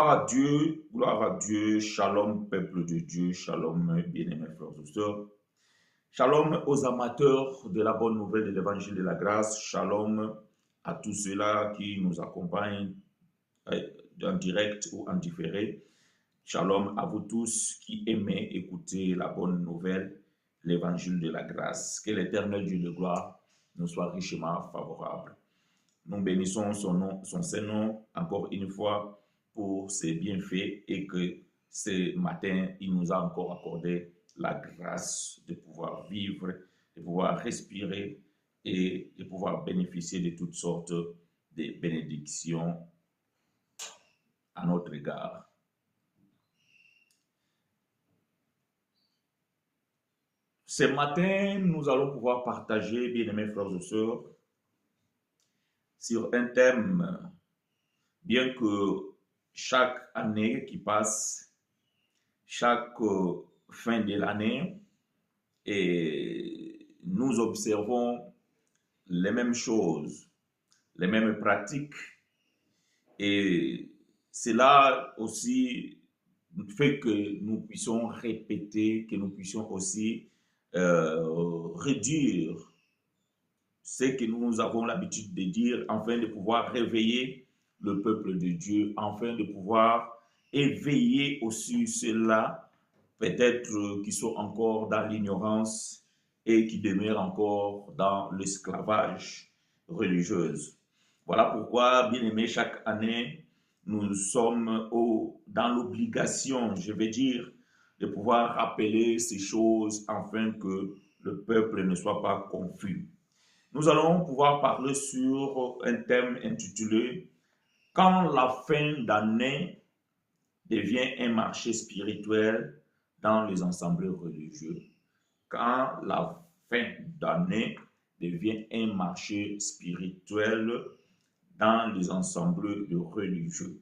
gloire à Dieu, shalom peuple de Dieu, shalom bien-aimés frères et sœurs, shalom aux amateurs de la bonne nouvelle de l'évangile de la grâce, shalom à tous ceux-là qui nous accompagnent en direct ou en différé, shalom à vous tous qui aimez écouter la bonne nouvelle, l'évangile de la grâce. Que l'Éternel Dieu de gloire nous soit richement favorable. Nous bénissons son Saint-Nom encore une fois pour ses bienfaits et que ce matin, il nous a encore accordé la grâce de pouvoir vivre, de pouvoir respirer et de pouvoir bénéficier de toutes sortes de bénédictions à notre égard. Ce matin, nous allons pouvoir partager, bien-aimés frères et sœurs, sur un thème, bien que chaque année qui passe, chaque fin de l'année, et nous observons les mêmes choses, les mêmes pratiques, et cela aussi fait que nous puissions répéter, que nous puissions aussi réduire ce que nous avons l'habitude de dire, afin de pouvoir réveiller le peuple de Dieu, afin de pouvoir éveiller aussi ceux-là, peut-être qui sont encore dans l'ignorance et qui demeurent encore dans l'esclavage religieux. Voilà pourquoi, bien aimé, chaque année, nous sommes dans l'obligation, je vais dire, de pouvoir rappeler ces choses afin que le peuple ne soit pas confus. Nous allons pouvoir parler sur un thème intitulé « Quand la fin d'année devient un marché spirituel dans les assemblées religieuses ». Quand la fin d'année devient un marché spirituel dans les assemblées religieuses.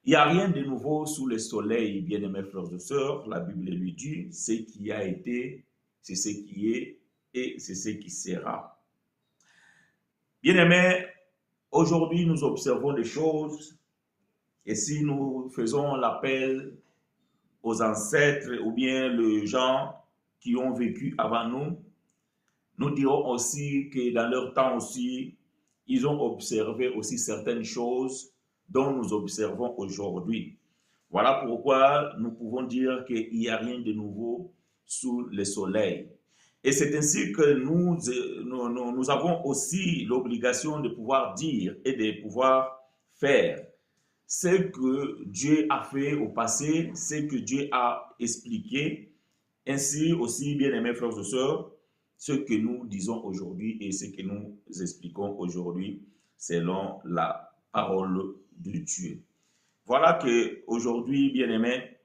Il n'y a rien de nouveau sous le soleil, bien-aimés frères et sœurs. La Bible lui dit, ce qui a été, c'est ce qui est, et c'est ce qui sera. Bien-aimés, aujourd'hui nous observons des choses, et si nous faisons l'appel aux ancêtres ou bien les gens qui ont vécu avant nous, nous dirons aussi que dans leur temps aussi, ils ont observé aussi certaines choses dont nous observons aujourd'hui. Voilà pourquoi nous pouvons dire qu'il n'y a rien de nouveau sous le soleil. Et c'est ainsi que nous avons aussi l'obligation de pouvoir dire et de pouvoir faire ce que Dieu a fait au passé, ce que Dieu a expliqué, ainsi aussi, bien-aimés frères et sœurs, ce que nous disons aujourd'hui et ce que nous expliquons aujourd'hui selon la parole de Dieu. Voilà que aujourd'hui, bien-aimés,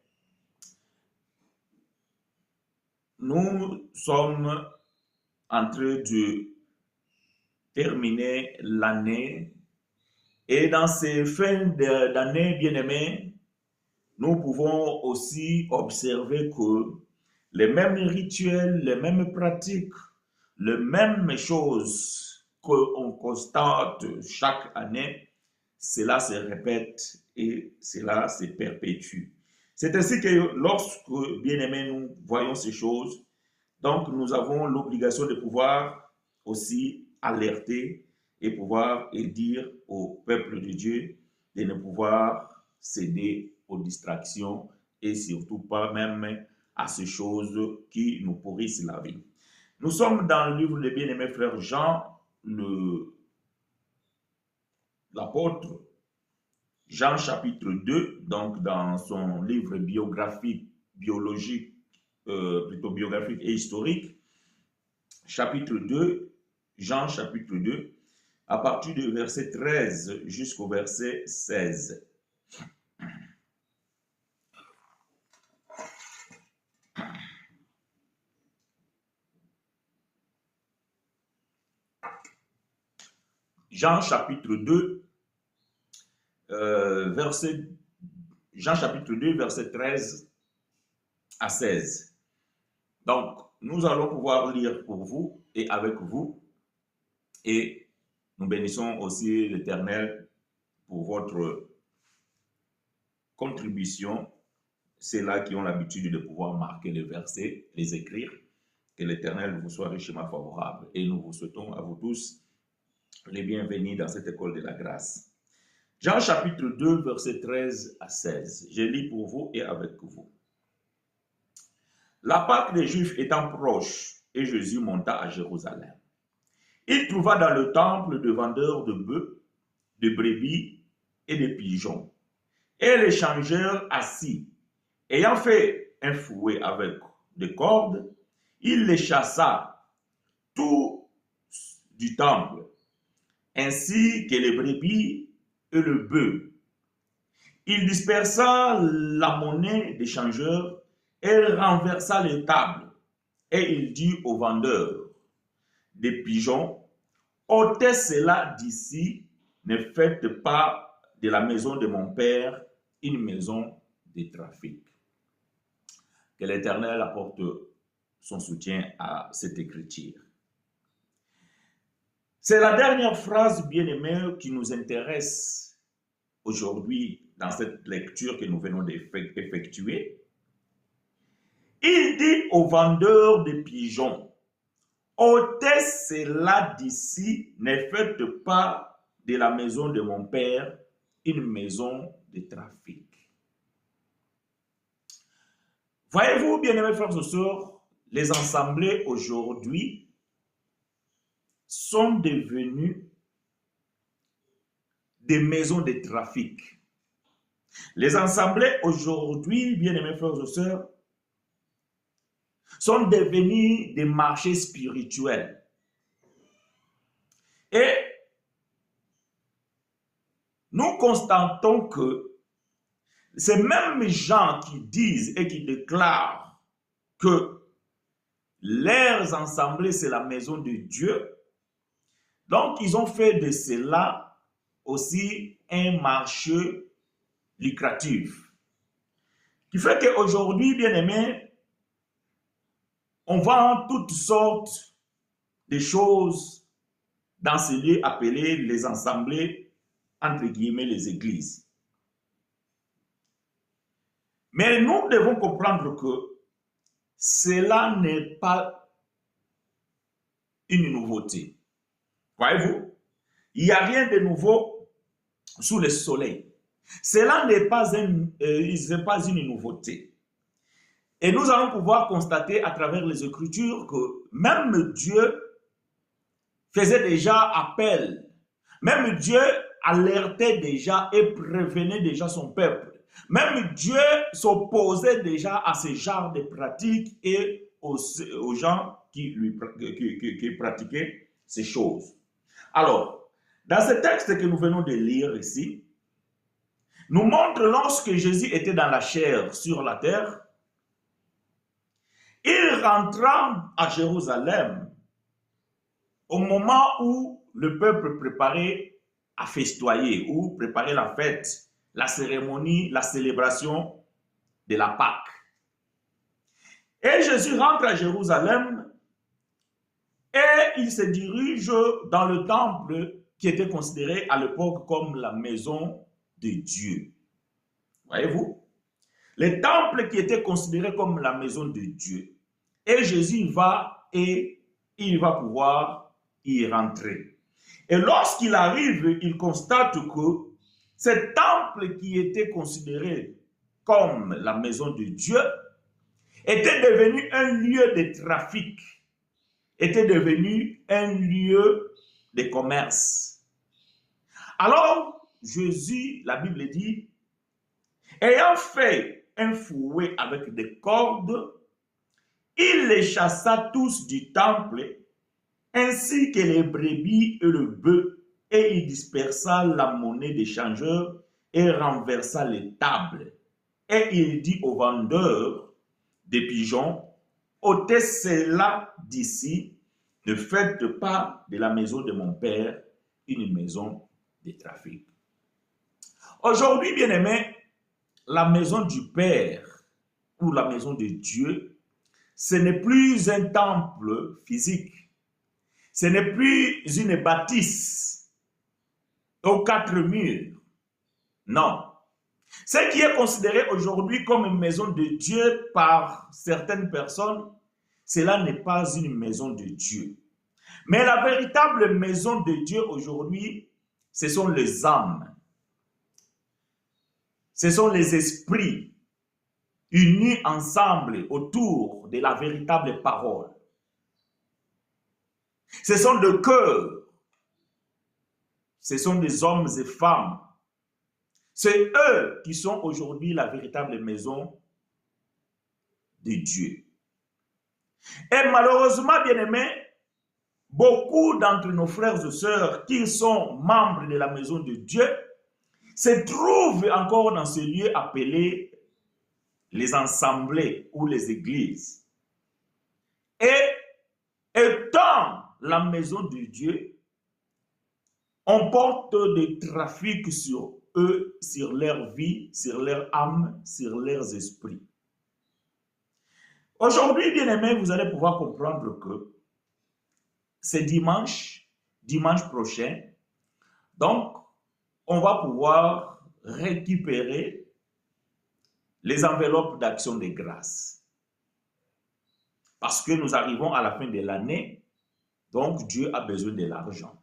nous sommes en train de terminer l'année et dans ces fins d'année, bien-aimés, nous pouvons aussi observer que les mêmes rituels, les mêmes pratiques, les mêmes choses qu'on constate chaque année, cela se répète et cela se perpétue. C'est ainsi que lorsque, bien-aimés, nous voyons ces choses, donc nous avons l'obligation de pouvoir aussi alerter et pouvoir dire au peuple de Dieu de ne pouvoir céder aux distractions et surtout pas même à ces choses qui nous pourrissent la vie. Nous sommes dans le livre de bien-aimé frère Jean, l'apôtre, Jean chapitre 2, donc dans son livre biographique, plutôt biographique et historique, chapitre 2, Jean chapitre 2, à partir du verset 13 jusqu'au verset 16. Jean chapitre 2, Jean chapitre 2, verset 13 à 16. Donc, nous allons pouvoir lire pour vous et avec vous, et nous bénissons aussi l'Éternel pour votre contributions, c'est là qui ont l'habitude de pouvoir marquer les versets, les écrire. Que l'Éternel vous soit richement favorable. Et nous vous souhaitons à vous tous les bienvenus dans cette école de la grâce. Jean chapitre 2, versets 13 à 16. Je lis pour vous et avec vous. La Pâque des Juifs étant proche, et Jésus monta à Jérusalem. Il trouva dans le temple de vendeurs de bœufs, de brebis et de pigeons, et les changeurs assis. Ayant fait un fouet avec des cordes, il les chassa tous du temple, ainsi que les brebis et le bœuf. Il dispersa la monnaie des changeurs et renversa les tables. Et il dit aux vendeurs des pigeons, ôtez cela d'ici, ne faites pas de la maison de mon père une maison de trafic. Que l'Éternel apporte son soutien à cette écriture. C'est la dernière phrase, bien-aimée, qui nous intéresse aujourd'hui dans cette lecture que nous venons d'effectuer. Il dit aux vendeurs de pigeons, ôtez cela d'ici, ne faites pas de la maison de mon père une maison de trafic. Voyez-vous, bien-aimés frères et sœurs, les assemblées aujourd'hui sont devenues des maisons de trafic. Les assemblées aujourd'hui, bien-aimés frères et sœurs, sont devenues des marchés spirituels. Et nous constatons que ces mêmes gens qui disent et qui déclarent que leurs assemblées, c'est la maison de Dieu, donc ils ont fait de cela aussi un marché lucratif. Qui fait qu'aujourd'hui, bien aimé, on vend toutes sortes de choses dans ces lieux appelés les assemblées, entre guillemets, les églises. Mais nous devons comprendre que cela n'est pas une nouveauté. Voyez-vous, il n'y a rien de nouveau sous le soleil. Cela n'est pas une nouveauté. Et nous allons pouvoir constater à travers les Écritures que même Dieu faisait déjà appel. Même Dieu alertait déjà et prévenait déjà son peuple. Même Dieu s'opposait déjà à ce genre de pratiques et aux gens qui pratiquaient ces choses. Alors, dans ce texte que nous venons de lire ici, nous montre lorsque Jésus était dans la chair sur la terre, il rentra à Jérusalem au moment où le peuple préparait à festoyer ou préparait la fête, la cérémonie, la célébration de la Pâque. Et Jésus rentre à Jérusalem et il se dirige dans le temple qui était considéré à l'époque comme la maison de Dieu. Voyez-vous? Le temple qui était considéré comme la maison de Dieu. Et Jésus va et il va pouvoir y rentrer. Et lorsqu'il arrive, il constate que ce temple qui était considéré comme la maison de Dieu était devenu un lieu de trafic, était devenu un lieu de commerce. Alors, Jésus, la Bible dit, ayant fait un fouet avec des cordes, il les chassa tous du temple, ainsi que les brebis et le bœuf, et il dispersa la monnaie des changeurs et renversa les tables. Et il dit aux vendeurs des pigeons, ôtez cela d'ici, ne faites pas de la maison de mon père une maison de trafic. Aujourd'hui, bien aimé, la maison du Père ou la maison de Dieu, ce n'est plus un temple physique. Ce n'est plus une bâtisse aux quatre murs. Non. Ce qui est considéré aujourd'hui comme une maison de Dieu par certaines personnes, cela n'est pas une maison de Dieu. Mais la véritable maison de Dieu aujourd'hui, ce sont les âmes. Ce sont les esprits unis ensemble autour de la véritable parole. Ce sont des cœurs. Ce sont des hommes et femmes. C'est eux qui sont aujourd'hui la véritable maison de Dieu. Et malheureusement, bien-aimés, beaucoup d'entre nos frères et sœurs qui sont membres de la maison de Dieu se trouvent encore dans ce lieu appelé les assemblées ou les églises. Et étant la maison de Dieu, on porte des trafics sur eux, sur leur vie, sur leur âme, sur leurs esprits. Aujourd'hui, bien-aimés, vous allez pouvoir comprendre que c'est dimanche prochain, donc on va pouvoir récupérer les enveloppes d'action de grâce. Parce que nous arrivons à la fin de l'année, donc Dieu a besoin de l'argent.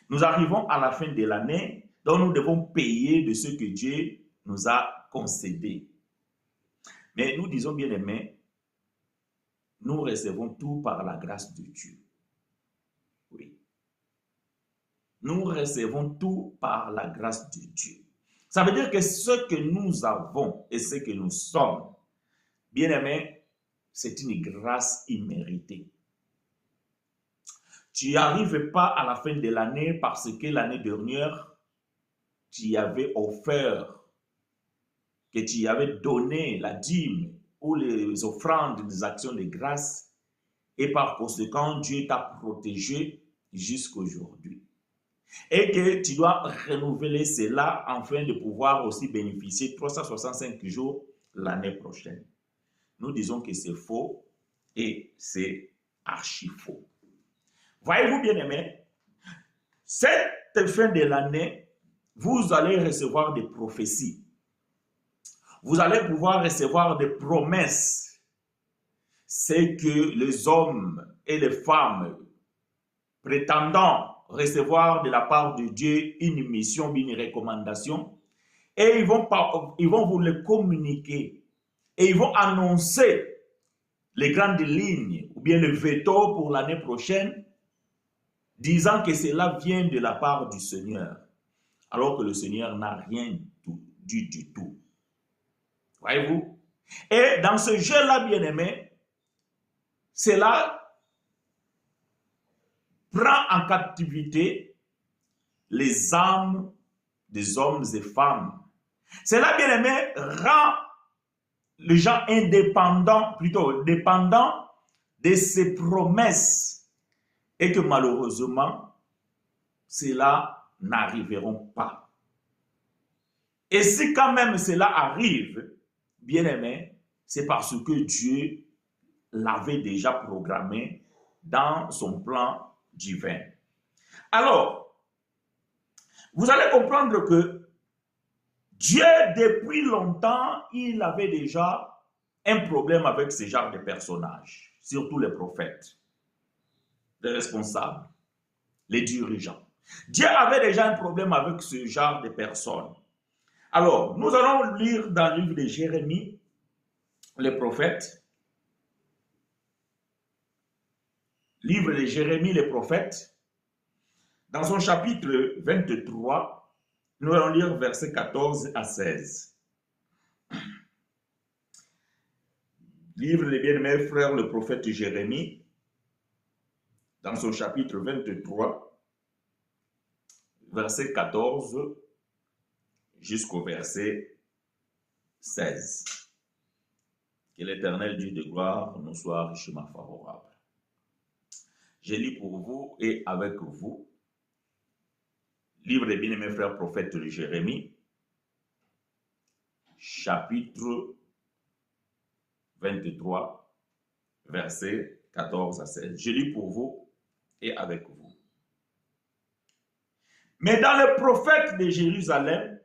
Nous arrivons à la fin de l'année, donc nous devons payer de ce que Dieu nous a concédé. Mais nous disons, bien aimés, nous recevons tout par la grâce de Dieu. Oui. Nous recevons tout par la grâce de Dieu. Ça veut dire que ce que nous avons et ce que nous sommes, bien aimés, c'est une grâce imméritée. Tu n'arrives pas à la fin de l'année parce que l'année dernière, tu avais offert, que tu avais donné la dîme ou les offrandes des actions de grâce et par conséquent, Dieu t'a protégé jusqu'à aujourd'hui. Et que tu dois renouveler cela afin de pouvoir aussi bénéficier 365 jours l'année prochaine. Nous disons que c'est faux et c'est archi faux. Voyez-vous, bien-aimés, cette fin de l'année, vous allez recevoir des prophéties. Vous allez pouvoir recevoir des promesses. C'est que les hommes et les femmes prétendant recevoir de la part de Dieu une mission, une recommandation, et ils vont vous le communiquer. Et ils vont annoncer les grandes lignes ou bien le veto pour l'année prochaine, disant que cela vient de la part du Seigneur, alors que le Seigneur n'a rien dit du tout. Voyez-vous? Et dans ce jeu-là, bien-aimé, cela prend en captivité les âmes des hommes et femmes. Cela, bien-aimé, rend les gens indépendants, plutôt dépendants de ces promesses et que malheureusement, cela n'arriveront pas. Et si quand même cela arrive, bien-aimé, c'est parce que Dieu l'avait déjà programmé dans son plan divin. Alors, vous allez comprendre que Dieu, depuis longtemps, il avait déjà un problème avec ce genre de personnages, surtout les prophètes, les responsables, les dirigeants. Dieu avait déjà un problème avec ce genre de personnes. Alors, nous allons lire dans le livre de Jérémie, les prophètes, livre de Jérémie, les prophètes, dans son chapitre 23, nous allons lire versets 14 à 16. Livre des bien-aimés frères, le prophète Jérémie, dans son chapitre 23, verset 14 jusqu'au verset 16. Que l'Éternel Dieu de gloire nous soit richement favorable. Je lis pour vous et avec vous. Livre des bien-aimés frères prophètes de Jérémie, chapitre 23, versets 14 à 16. Je lis pour vous et avec vous. Mais dans les prophètes de Jérusalem,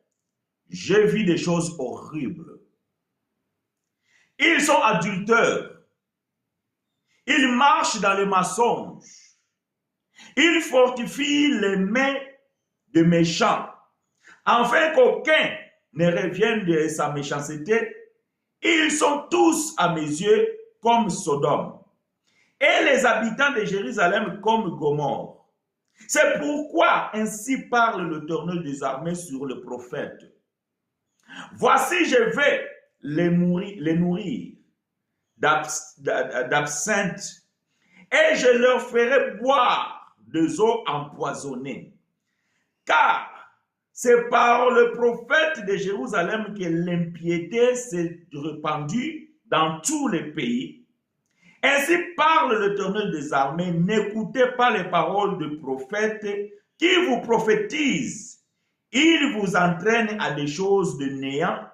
j'ai vu des choses horribles. Ils sont adulteurs. Ils marchent dans les mensonges. Ils fortifient les mains des méchants, afin qu'aucun ne revienne de sa méchanceté. Ils sont tous à mes yeux comme Sodome, et les habitants de Jérusalem comme Gomorrhe. C'est pourquoi ainsi parle l'Éternel des armées sur le prophète. Voici, je vais les nourrir d'absinthe, et je leur ferai boire des eaux empoisonnées. Car c'est par le prophète de Jérusalem que l'impiété s'est répandue dans tous les pays. Ainsi parle l'Éternel des armées, n'écoutez pas les paroles de prophètes qui vous prophétisent. Ils vous entraînent à des choses de néant.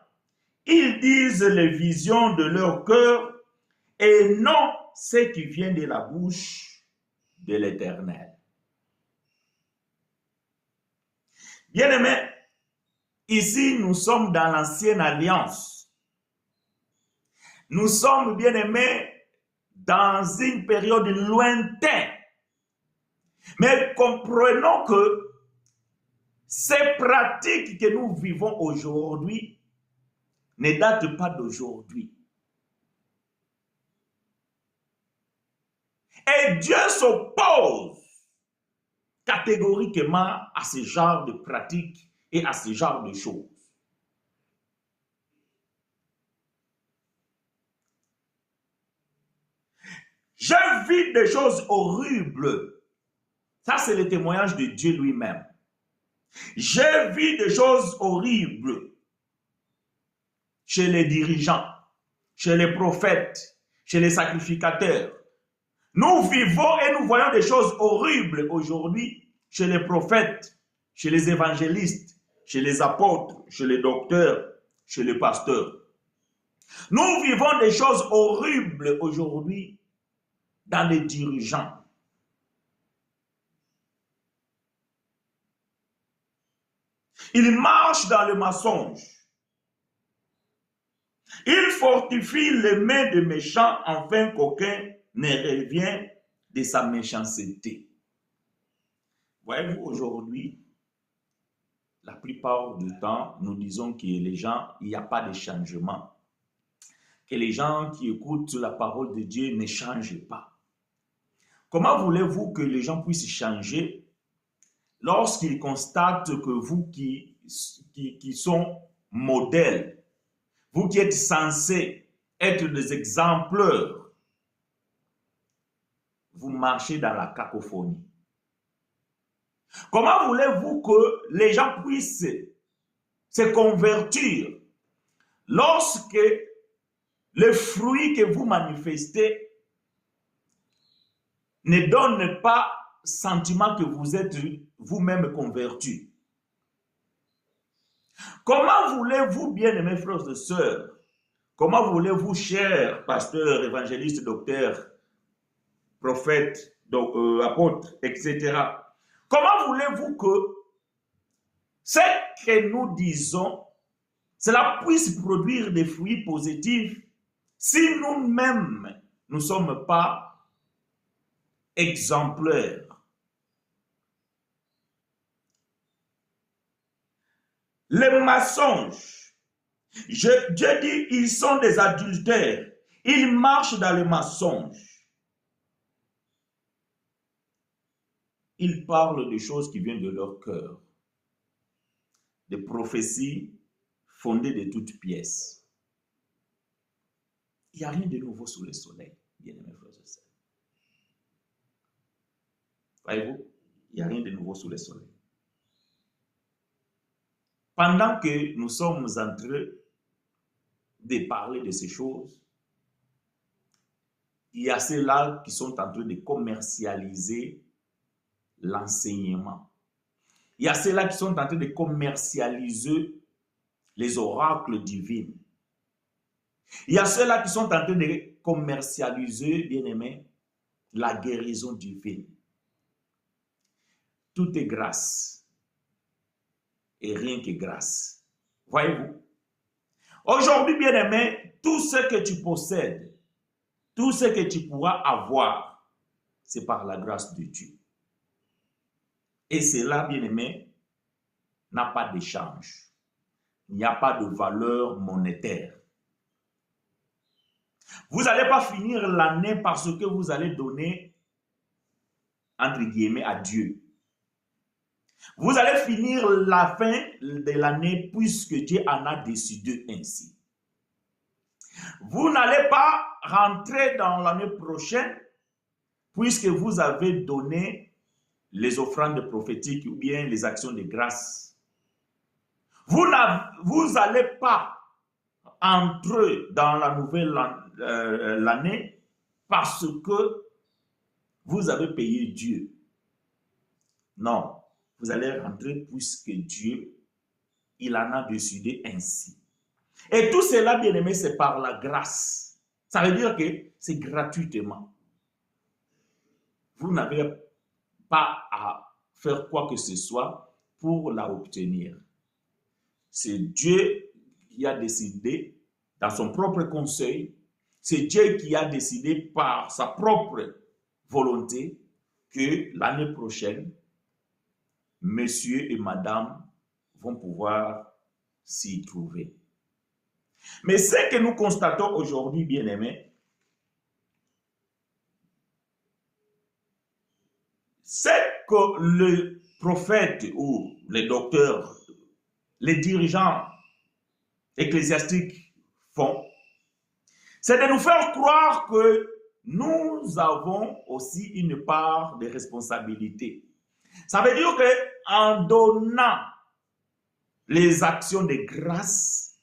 Ils disent les visions de leur cœur et non ce qui vient de la bouche de l'Éternel. Bien-aimés, ici nous sommes dans l'ancienne alliance. Nous sommes, bien-aimés, dans une période lointaine. Mais comprenons que ces pratiques que nous vivons aujourd'hui ne datent pas d'aujourd'hui. Et Dieu s'oppose catégoriquement à ce genre de pratiques et à ce genre de choses. J'ai vu des choses horribles. Ça, c'est le témoignage de Dieu lui-même. J'ai vu des choses horribles chez les dirigeants, chez les prophètes, chez les sacrificateurs. Nous vivons et nous voyons des choses horribles aujourd'hui chez les prophètes, chez les évangélistes, chez les apôtres, chez les docteurs, chez les pasteurs. Nous vivons des choses horribles aujourd'hui dans les dirigeants. Ils marchent dans le mensonge. Ils fortifient les mains des méchants afin qu'aucun ne revienne de sa méchanceté. Voyez-vous, aujourd'hui, la plupart du temps, nous disons que les gens, il n'y a pas de changement. Que les gens qui écoutent la parole de Dieu ne changent pas. Comment voulez-vous que les gens puissent changer lorsqu'ils constatent que vous qui sont modèles, vous qui êtes censés être des exemplaires, vous marchez dans la cacophonie? Comment voulez-vous que les gens puissent se convertir lorsque les fruits que vous manifestez ne donnent pas sentiment que vous êtes vous-même converti? Comment voulez-vous, bien-aimés frères et sœurs, comment voulez-vous, chers pasteurs, évangélistes, docteurs, prophètes, apôtres, etc., comment voulez-vous que ce que nous disons, cela puisse produire des fruits positifs si nous-mêmes ne sommes pas exemplaires? Les mensonges, Dieu dit, ils sont des adultères, ils marchent dans les mensonges. Ils parlent des choses qui viennent de leur cœur, des prophéties fondées de toutes pièces. Il n'y a rien de nouveau sous le soleil, bien-aimés frères et sœurs. Voyez-vous, il n'y a rien de nouveau sous le soleil. Pendant que nous sommes en train de parler de ces choses, il y a ceux-là qui sont en train de commercialiser l'enseignement. Il y a ceux-là qui sont en train de commercialiser les oracles divins. Il y a ceux-là qui sont en train de commercialiser, bien-aimés, la guérison divine. Tout est grâce et rien que grâce. Voyez-vous? Aujourd'hui, bien-aimé, tout ce que tu possèdes, tout ce que tu pourras avoir, c'est par la grâce de Dieu. Et cela, bien-aimé, n'a pas d'échange. Il n'y a pas de valeur monétaire. Vous n'allez pas finir l'année parce que vous allez donner, entre guillemets, à Dieu. Vous allez finir la fin de l'année puisque Dieu en a décidé ainsi. Vous n'allez pas rentrer dans l'année prochaine puisque vous avez donné les offrandes prophétiques ou bien les actions de grâce. Vous n'allez pas entrer dans la nouvelle année parce que vous avez payé Dieu. Non, vous allez rentrer puisque Dieu, il en a décidé ainsi. Et tout cela, bien aimé, c'est par la grâce. Ça veut dire que c'est gratuitement. Vous n'avez pas à faire quoi que ce soit pour la obtenir. C'est Dieu qui a décidé dans son propre conseil, c'est Dieu qui a décidé par sa propre volonté que l'année prochaine, monsieur et madame vont pouvoir s'y trouver. Mais ce que nous constatons aujourd'hui, bien-aimés, c'est que le prophète ou les docteurs, les dirigeants ecclésiastiques font, c'est de nous faire croire que nous avons aussi une part de responsabilité. Ça veut dire qu'en donnant les actions de grâce,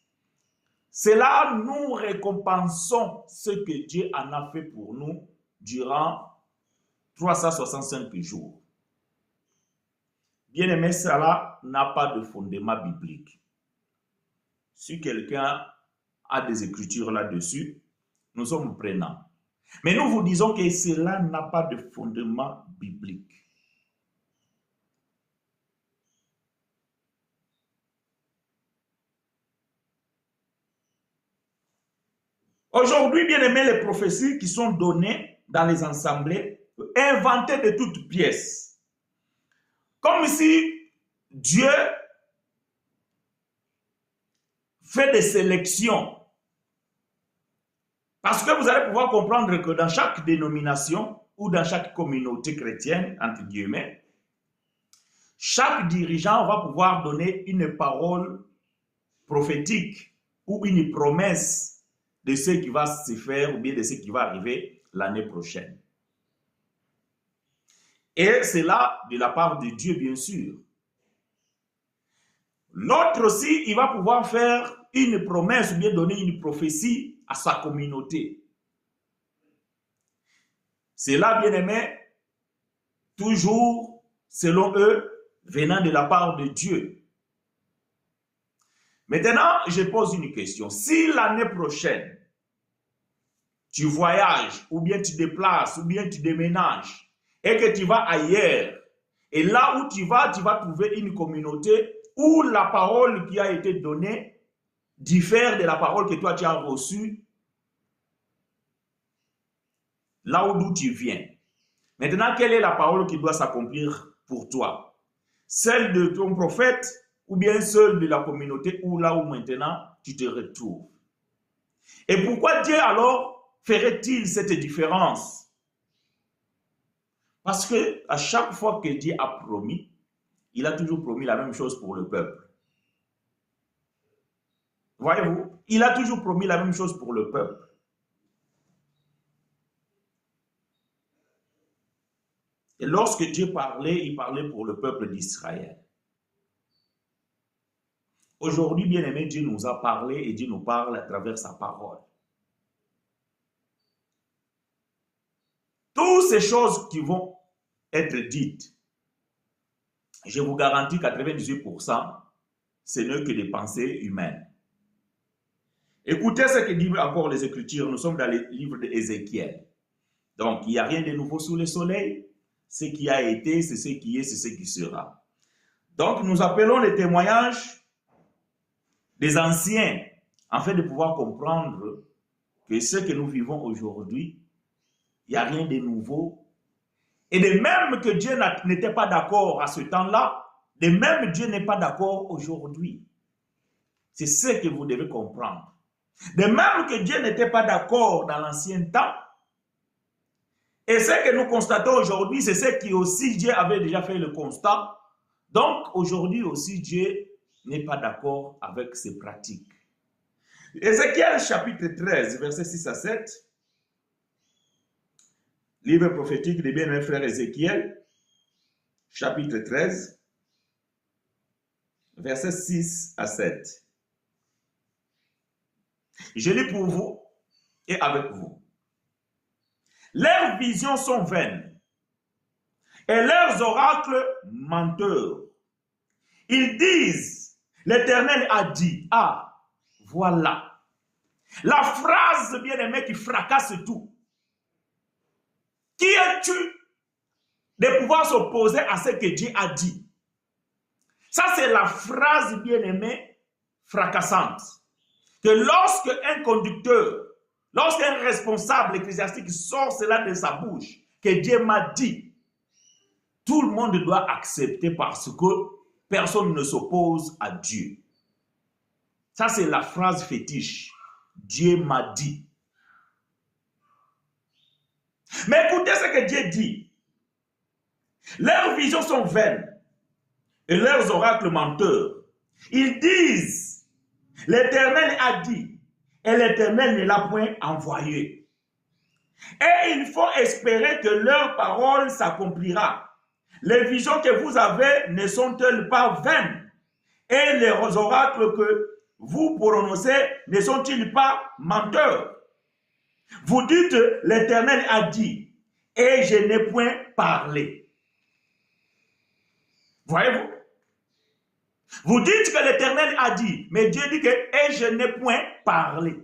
cela nous récompensons ce que Dieu en a fait pour nous durant 365 jours. Bien aimé, cela n'a pas de fondement biblique. Si quelqu'un a des écritures là-dessus, nous sommes prenants. Mais nous vous disons que cela n'a pas de fondement biblique. Aujourd'hui, bien aimé, les prophéties qui sont données dans les assemblées, inventées de toutes pièces. Comme si Dieu fait des sélections. Parce que vous allez pouvoir comprendre que dans chaque dénomination ou dans chaque communauté chrétienne, entre guillemets, chaque dirigeant va pouvoir donner une parole prophétique ou une promesse de ce qui va se faire ou bien de ce qui va arriver l'année prochaine. Et c'est là de la part de Dieu, bien sûr. L'autre aussi, il va pouvoir faire une promesse ou bien donner une prophétie à sa communauté. C'est là, bien aimé, toujours, selon eux, venant de la part de Dieu. Maintenant, je pose une question. Si l'année prochaine, tu voyages, ou bien tu déplaces, ou bien tu déménages, et que tu vas ailleurs, et là où tu vas trouver une communauté où la parole qui a été donnée diffère de la parole que toi tu as reçue, là d'où tu viens. Maintenant, quelle est la parole qui doit s'accomplir pour toi? Celle de ton prophète ou bien celle de la communauté où là où maintenant tu te retrouves? Et pourquoi Dieu alors ferait-il cette différence? Parce que à chaque fois que Dieu a promis, il a toujours promis la même chose pour le peuple. Voyez-vous, il a toujours promis la même chose pour le peuple. Et lorsque Dieu parlait, il parlait pour le peuple d'Israël. Aujourd'hui, bien aimé, Dieu nous a parlé et Dieu nous parle à travers sa parole. Toutes ces choses qui vont être dites, je vous garantis 98%, ce n'est que des pensées humaines. Écoutez ce que disent encore les Écritures. Nous sommes dans le livre d'Ézéchiel. Donc, il n'y a rien de nouveau sous le soleil. Ce qui a été, c'est ce qui est, c'est ce qui sera. Donc, nous appelons les témoignages des anciens, afin de pouvoir comprendre que ce que nous vivons aujourd'hui, il n'y a rien de nouveau. Et de même que Dieu n'était pas d'accord à ce temps-là, de même Dieu n'est pas d'accord aujourd'hui. C'est ce que vous devez comprendre. De même que Dieu n'était pas d'accord dans l'ancien temps, et ce que nous constatons aujourd'hui, c'est ce qui aussi Dieu avait déjà fait le constat. Donc aujourd'hui aussi Dieu n'est pas d'accord avec ces pratiques. Ézéchiel chapitre 13, versets 6 à 7, livre prophétique de bien-aimé frère Ézéchiel, chapitre 13, versets 6 à 7. Je lis pour vous et avec vous. Leurs visions sont vaines et leurs oracles menteurs. Ils disent, l'Éternel a dit, ah, voilà. La phrase bien-aimée qui fracasse tout. Qui es-tu de pouvoir s'opposer à ce que Dieu a dit? Ça, c'est la phrase bien-aimée fracassante. Que lorsque un conducteur, lorsqu'un responsable ecclésiastique sort cela de sa bouche, que Dieu m'a dit, tout le monde doit accepter parce que personne ne s'oppose à Dieu. Ça, c'est la phrase fétiche. Dieu m'a dit. Mais écoutez ce que Dieu dit. Leurs visions sont vaines et leurs oracles menteurs. Ils disent, l'Éternel a dit, et l'Éternel ne l'a point envoyé. Et il faut espérer que leur parole s'accomplira. Les visions que vous avez ne sont-elles pas vaines? Et les oracles que vous prononcez ne sont-ils pas menteurs? Vous dites, l'Éternel a dit, et je n'ai point parlé. Voyez-vous? Vous dites que l'Éternel a dit, mais Dieu dit que, et je n'ai point parlé.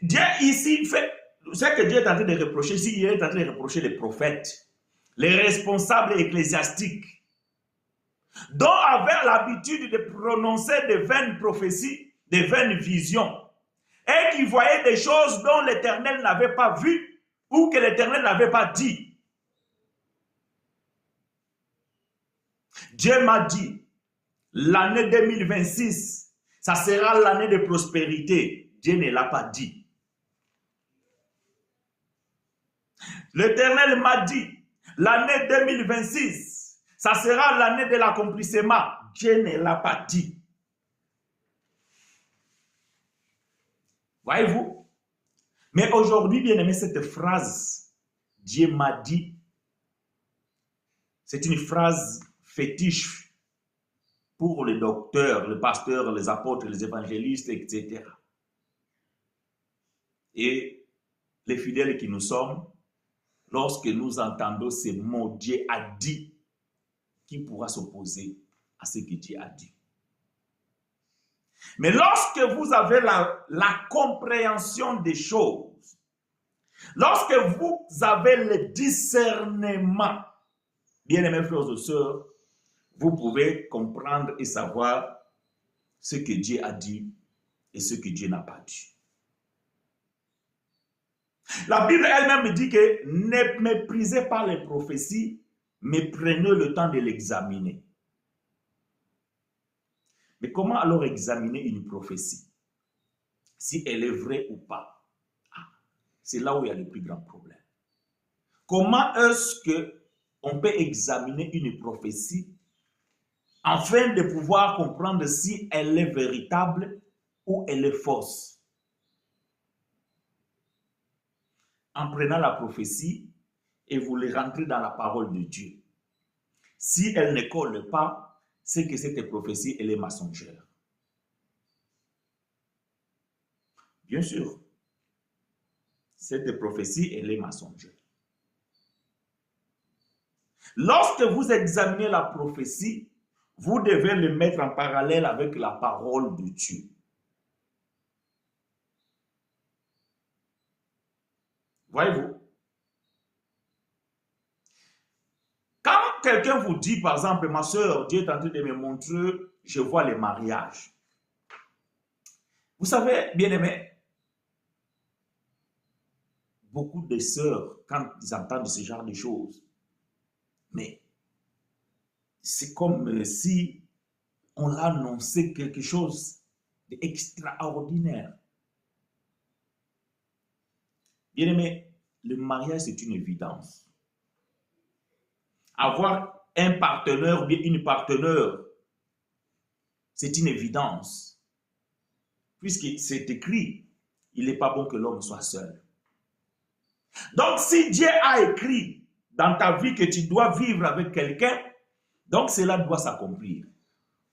Dieu ici fait, ce que Dieu est en train de reprocher, ici, il est en train de reprocher les prophètes, les responsables ecclésiastiques, dont avaient l'habitude de prononcer de vaines prophéties, de vaines visions, et qui voyaient des choses dont l'Éternel n'avait pas vues ou que l'Éternel n'avait pas dit. Dieu m'a dit, l'année 2026, ça sera l'année de prospérité. Dieu ne l'a pas dit. L'Éternel m'a dit, l'année 2026, ça sera l'année de l'accomplissement. Dieu ne l'a pas dit. Voyez-vous? Mais aujourd'hui, bien aimé, cette phrase, Dieu m'a dit, c'est une phrase fétiche pour les docteurs, les pasteurs, les apôtres, les évangélistes, etc. Et les fidèles qui nous sommes, lorsque nous entendons ces mots, Dieu a dit, qui pourra s'opposer à ce que Dieu a dit? Mais lorsque vous avez la compréhension des choses, lorsque vous avez le discernement, bien-aimés frères et sœurs, vous pouvez comprendre et savoir ce que Dieu a dit et ce que Dieu n'a pas dit. La Bible elle-même dit que ne méprisez pas les prophéties, mais prenez le temps de l'examiner. Mais comment alors examiner une prophétie? Si elle est vraie ou pas? C'est là où il y a le plus grand problème. Comment est-ce qu'on peut examiner une prophétie afin de pouvoir comprendre si elle est véritable ou elle est fausse? En prenant la prophétie et vous les rentrez dans la parole de Dieu. Si elle ne colle pas, c'est que cette prophétie, elle est mensongère. Bien sûr, cette prophétie, elle est mensongère. Lorsque vous examinez la prophétie, vous devez le mettre en parallèle avec la parole de Dieu. Voyez-vous? Quand quelqu'un vous dit, par exemple, ma soeur, Dieu est en train de me montrer, je vois les mariages. Vous savez, bien aimé, beaucoup de sœurs, quand ils entendent ce genre de choses, mais c'est comme si on leur annonçait quelque chose d'extraordinaire. Bien aimé, le mariage, c'est une évidence. Avoir un partenaire ou bien une partenaire, c'est une évidence. Puisque c'est écrit, il n'est pas bon que l'homme soit seul. Donc, si Dieu a écrit dans ta vie que tu dois vivre avec quelqu'un, donc cela doit s'accomplir.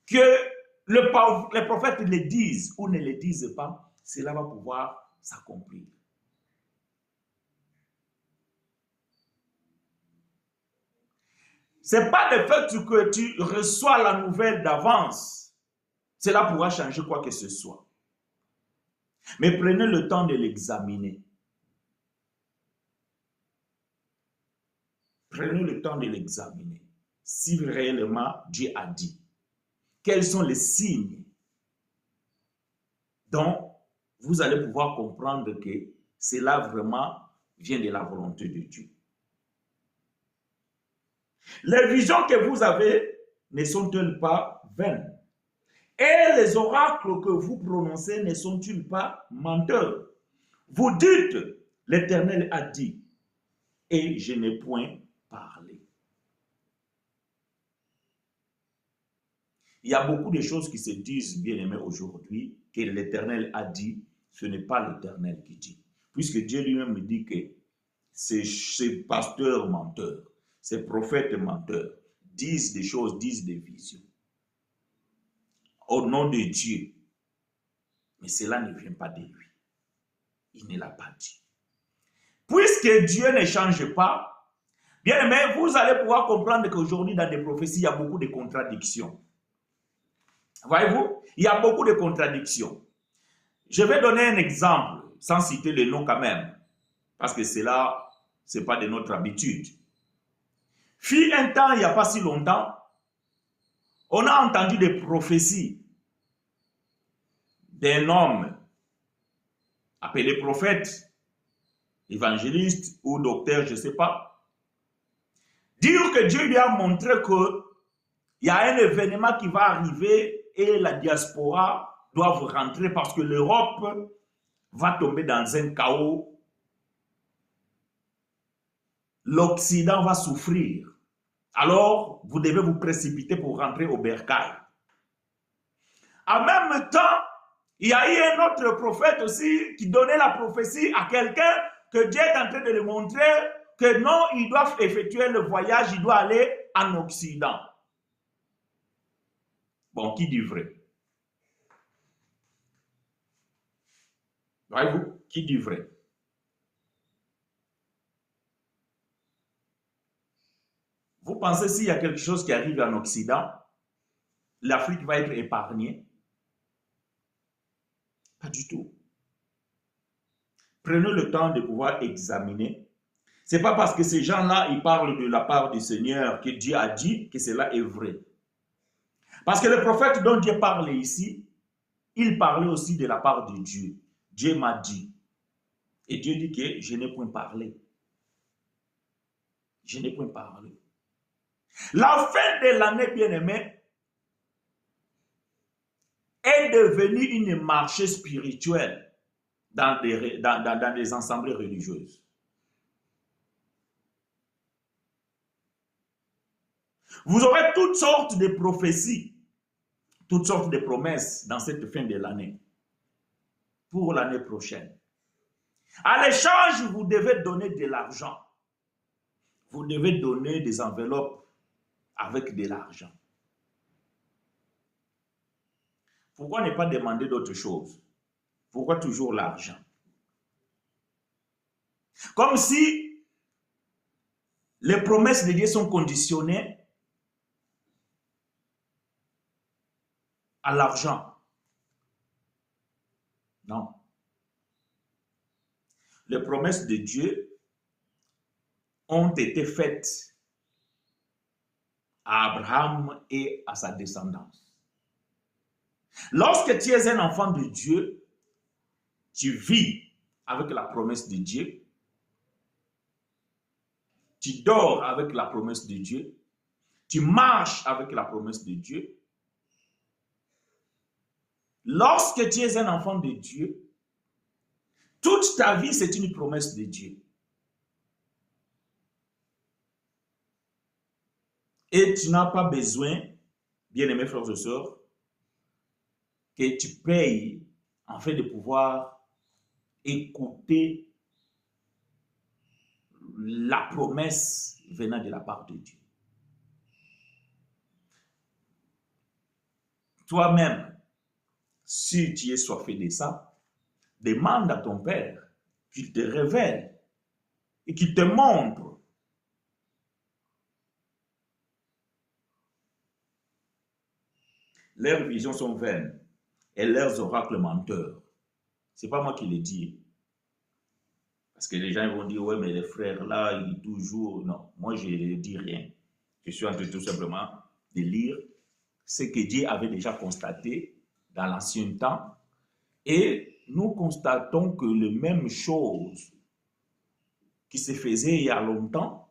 Que les prophètes le disent ou ne le disent pas, cela va pouvoir s'accomplir. Ce n'est pas le fait que tu reçois la nouvelle d'avance. Cela pourra changer quoi que ce soit. Mais prenez le temps de l'examiner. Prenez le temps de l'examiner. Si réellement Dieu a dit. Quels sont les signes dont vous allez pouvoir comprendre que cela vraiment vient de la volonté de Dieu. Les visions que vous avez ne sont-elles pas vaines? Et les oracles que vous prononcez ne sont-ils pas menteurs? Vous dites, l'Éternel a dit, et je n'ai point parlé. Il y a beaucoup de choses qui se disent, bien aimés, aujourd'hui, que l'Éternel a dit, ce n'est pas l'Éternel qui dit. Puisque Dieu lui-même dit que ces pasteurs menteurs, ces prophètes menteurs, disent des choses, disent des visions. Au nom de Dieu. Mais cela ne vient pas de lui. Il ne l'a pas dit. Puisque Dieu ne change pas, bien aimé, vous allez pouvoir comprendre qu'aujourd'hui, dans des prophéties, il y a beaucoup de contradictions. Voyez-vous, il y a beaucoup de contradictions. Je vais donner un exemple, sans citer le nom quand même, parce que cela, ce n'est pas de notre habitude. Fut un temps, il n'y a pas si longtemps, on a entendu des prophéties d'un homme appelé prophète, évangéliste ou docteur, je ne sais pas, dire que Dieu lui a montré qu'il y a un événement qui va arriver et la diaspora doit rentrer parce que l'Europe va tomber dans un chaos. L'Occident va souffrir. Alors, vous devez vous précipiter pour rentrer au bercail. En même temps, il y a eu un autre prophète aussi qui donnait la prophétie à quelqu'un que Dieu est en train de lui montrer que non, il doit effectuer le voyage, il doit aller en Occident. Bon, qui dit vrai? Voyez-vous, qui dit vrai? Vous pensez s'il y a quelque chose qui arrive en Occident, l'Afrique va être épargnée? Pas du tout. Prenez le temps de pouvoir examiner. Ce n'est pas parce que ces gens-là, ils parlent de la part du Seigneur que Dieu a dit que cela est vrai. Parce que le prophète dont Dieu parle ici, il parlait aussi de la part de Dieu. Dieu m'a dit. Et Dieu dit que je n'ai point parlé. Je n'ai point parlé. La fin de l'année, bien-aimée, est devenue une marché spirituelle dans des assemblées religieuses. Vous aurez toutes sortes de prophéties, toutes sortes de promesses dans cette fin de l'année, pour l'année prochaine. À l'échange, vous devez donner de l'argent. Vous devez donner des enveloppes avec de l'argent. Pourquoi ne pas demander d'autres choses? Pourquoi toujours l'argent? Comme si les promesses de Dieu sont conditionnées à l'argent. Non. Les promesses de Dieu ont été faites à Abraham et à sa descendance. Lorsque tu es un enfant de Dieu, tu vis avec la promesse de Dieu, tu dors avec la promesse de Dieu, tu marches avec la promesse de Dieu. Lorsque tu es un enfant de Dieu, toute ta vie, c'est une promesse de Dieu. Et tu n'as pas besoin, bien-aimés frères et sœurs, que tu payes afin de pouvoir écouter la promesse venant de la part de Dieu. Toi-même, si tu es soifé de ça, demande à ton Père qu'il te révèle et qu'il te montre. Leurs visions sont vaines et leurs oracles menteurs. Ce n'est pas moi qui le dis. Parce que les gens vont dire, ouais, mais les frères là, ils toujours... Non, moi je ne dis rien. Je suis en train tout simplement de lire ce que Dieu avait déjà constaté dans l'ancien temps. Et nous constatons que les mêmes choses qui se faisaient il y a longtemps,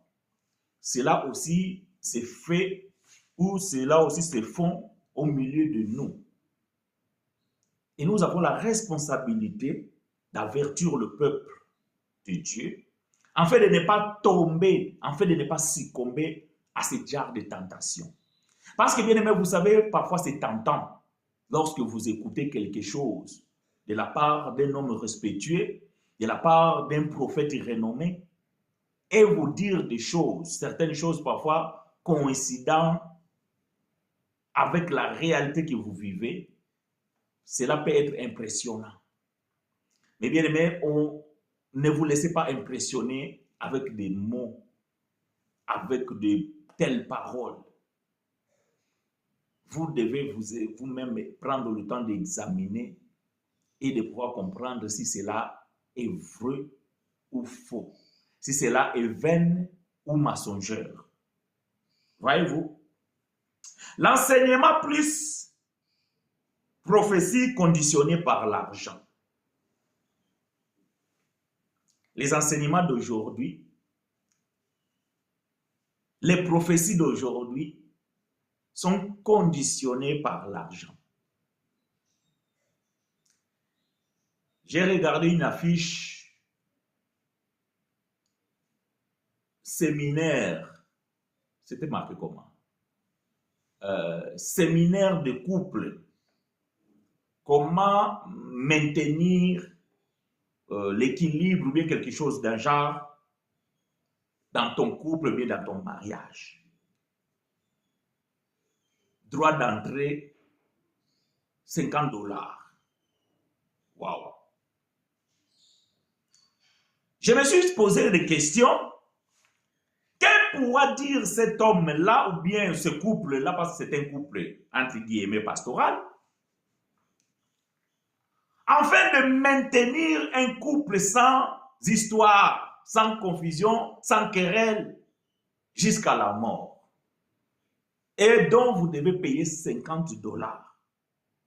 cela aussi se fait ou cela aussi se font au milieu de nous. Et nous avons la responsabilité d'avertir le peuple de Dieu, afin de ne pas tomber, afin de ne pas succomber à ce genre de tentation. Parce que, bien aimé, vous savez, parfois c'est tentant, lorsque vous écoutez quelque chose de la part d'un homme respectueux, de la part d'un prophète renommé, et vous dire des choses, certaines choses parfois coïncidant avec la réalité que vous vivez, cela peut être impressionnant. Mais bien aimé, ne vous laissez pas impressionner avec des mots, avec de telles paroles. Vous devez vous-même prendre le temps d'examiner et de pouvoir comprendre si cela est vrai ou faux, si cela est vain ou mensongère. Voyez-vous? L'enseignement plus prophétie conditionnée par l'argent. Les enseignements d'aujourd'hui, les prophéties d'aujourd'hui sont conditionnés par l'argent. J'ai regardé une affiche séminaire, c'était marqué comment? Séminaire de couple. Comment maintenir l'équilibre ou bien quelque chose d'un genre dans ton couple ou bien dans ton mariage. Droit d'entrée, $50. Waouh! Je me suis posé des questions. Que pourra dire cet homme-là ou bien ce couple-là, parce que c'est un couple entre guillemets pastoral, afin de maintenir un couple sans histoire, sans confusion, sans querelle, jusqu'à la mort. Et dont vous devez payer $50.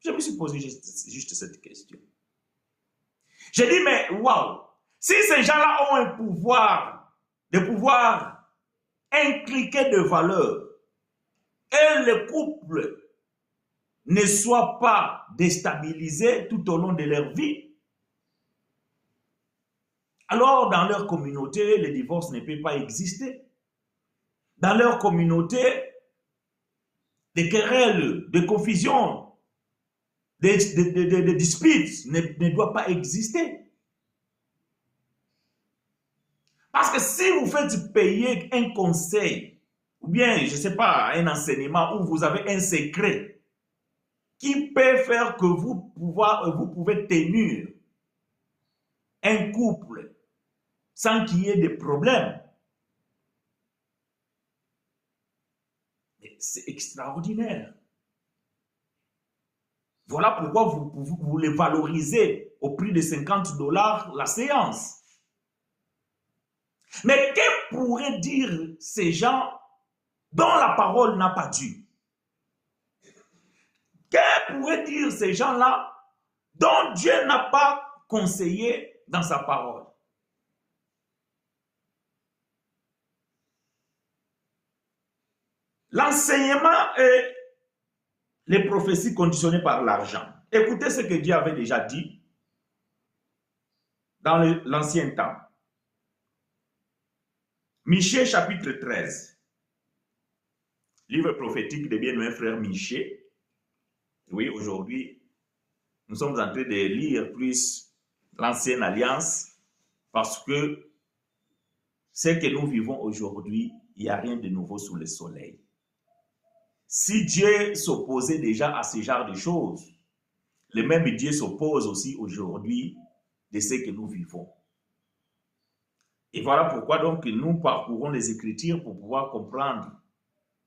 Je me suis posé juste cette question. J'ai dit, mais waouh, si ces gens-là ont un pouvoir, de pouvoir inculquer de valeurs, et le couple ne soit pas déstabilisé tout au long de leur vie, alors dans leur communauté, le divorce ne peut pas exister. Dans leur communauté, des querelles, des confusions, des disputes ne doivent pas exister. Parce que si vous faites payer un conseil, ou bien, je ne sais pas, un enseignement où vous avez un secret qui peut faire que vous pouvez tenir un couple sans qu'il y ait de problème, c'est extraordinaire. Voilà pourquoi vous les valorisez au prix de $50 la séance. Mais que pourraient dire ces gens dont la parole n'a pas dû. Que pourraient dire ces gens-là dont Dieu n'a pas conseillé dans sa parole? L'enseignement et les prophéties conditionnées par l'argent. Écoutez ce que Dieu avait déjà dit dans l'ancien temps. Michée chapitre 13. Livre prophétique de bien-aimé frère Michée. Oui, aujourd'hui, nous sommes en train de lire plus l'ancienne alliance parce que ce que nous vivons aujourd'hui, il n'y a rien de nouveau sous le soleil. Si Dieu s'opposait déjà à ce genre de choses, le même Dieu s'oppose aussi aujourd'hui de ce que nous vivons. Et voilà pourquoi donc nous parcourons les Écritures pour pouvoir comprendre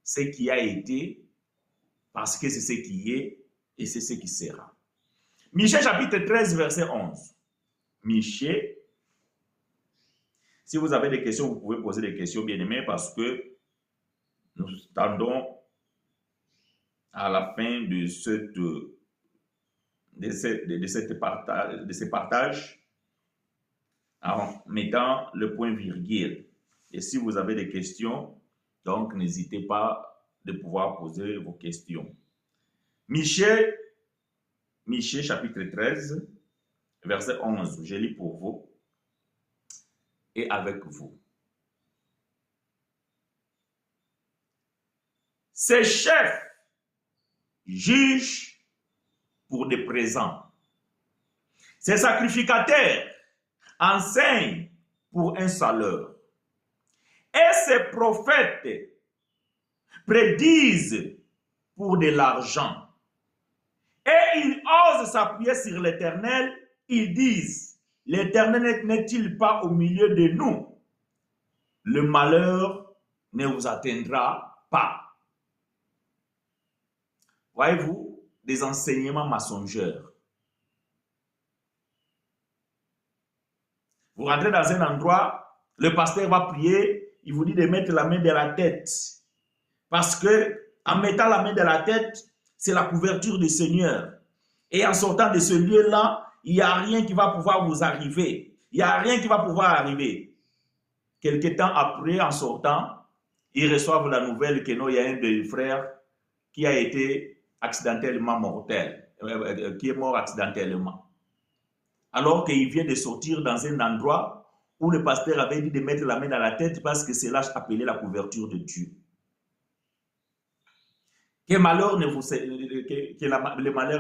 ce qui a été, parce que c'est ce qui est et c'est ce qui sera. Michée chapitre 13, verset 11. Michée, si vous avez des questions, vous pouvez poser des questions, bien-aimés, parce que nous tendons à la fin de ces partages en mettant le point virgule. Et si vous avez des questions, donc n'hésitez pas de pouvoir poser vos questions. Michée chapitre 13, verset 11, je lis pour vous et avec vous. Ces chefs jugent pour des présents. Ces sacrificateurs enseignent pour un salaire. Et ces prophètes prédisent pour de l'argent. Et ils osent s'appuyer sur l'Éternel. Ils disent, l'Éternel n'est-il pas au milieu de nous? Le malheur ne vous atteindra pas. Voyez-vous, des enseignements mensongers. Vous rentrez dans un endroit, le pasteur va prier, il vous dit de mettre la main de la tête. Parce que en mettant la main de la tête, c'est la couverture du Seigneur. Et en sortant de ce lieu-là, il n'y a rien qui va pouvoir vous arriver. Il n'y a rien qui va pouvoir arriver. Quelque temps après, en sortant, ils reçoivent la nouvelle qu'il y a un des frères qui a été accidentellement mortel, qui est mort accidentellement. Alors qu'il vient de sortir dans un endroit où le pasteur avait dit de mettre la main dans la tête parce que c'est là appelé la couverture de Dieu. Que le malheur ne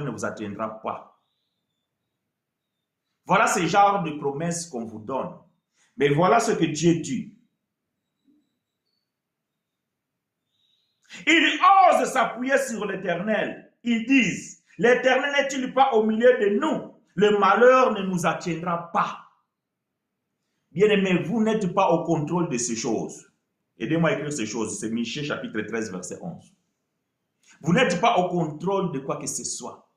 vous atteindra pas. Voilà ce genre de promesses qu'on vous donne. Mais voilà ce que Dieu dit. Ils osent s'appuyer sur l'Éternel. Ils disent, l'Éternel n'est-il pas au milieu de nous? Le malheur ne nous atteindra pas. Bien-aimés, vous n'êtes pas au contrôle de ces choses. Aidez-moi à écrire ces choses. C'est Michée chapitre 13, verset 11. Vous n'êtes pas au contrôle de quoi que ce soit.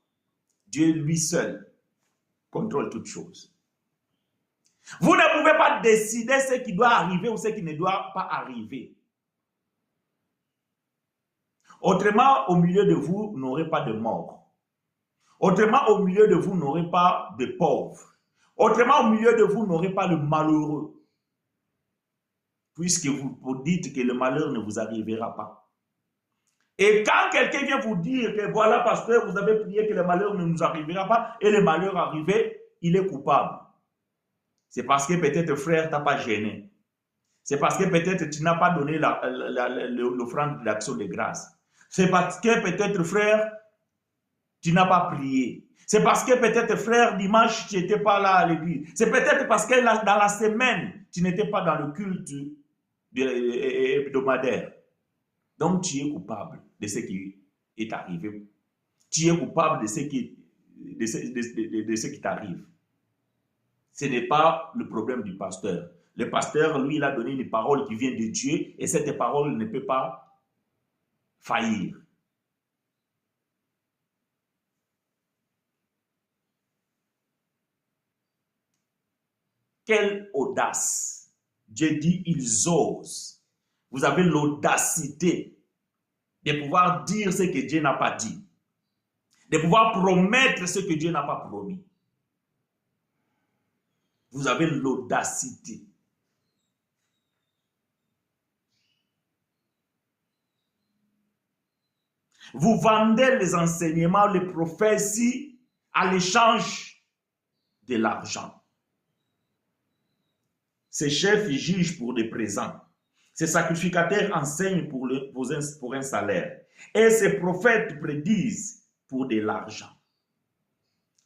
Dieu lui seul contrôle toutes choses. Vous ne pouvez pas décider ce qui doit arriver ou ce qui ne doit pas arriver. Autrement, au milieu de vous, vous n'aurez pas de mort. Autrement, au milieu de vous, vous n'aurez pas de pauvres. Autrement, au milieu de vous, vous n'aurez pas de malheureux. Puisque vous dites que le malheur ne vous arrivera pas. Et quand quelqu'un vient vous dire que voilà, pasteur, vous avez prié que le malheur ne nous arrivera pas, et le malheur arrivé, il est coupable. C'est parce que peut-être frère t'a pas gêné. C'est parce que peut-être tu n'as pas donné l'offrande d'action de grâce. C'est parce que peut-être frère, tu n'as pas prié. C'est parce que peut-être frère, dimanche, tu n'étais pas là à l'église. C'est peut-être parce que dans la semaine, tu n'étais pas dans le culte hebdomadaire. Donc tu es coupable de ce qui est arrivé. Tu es coupable de ce qui t'arrive. Ce n'est pas le problème du pasteur. Le pasteur, lui, il a donné une parole qui vient de Dieu et cette parole ne peut pas faillir. Quelle audace! Dieu dit, ils osent. vous avez l'audacité de pouvoir dire ce que Dieu n'a pas dit, de pouvoir promettre ce que Dieu n'a pas promis. Vous avez l'audacité. Vous vendez les enseignements, les prophéties à l'échange de l'argent. Ces chefs jugent pour des présents. Ces sacrificateurs enseignent pour un salaire. Et ces prophètes prédisent pour de l'argent.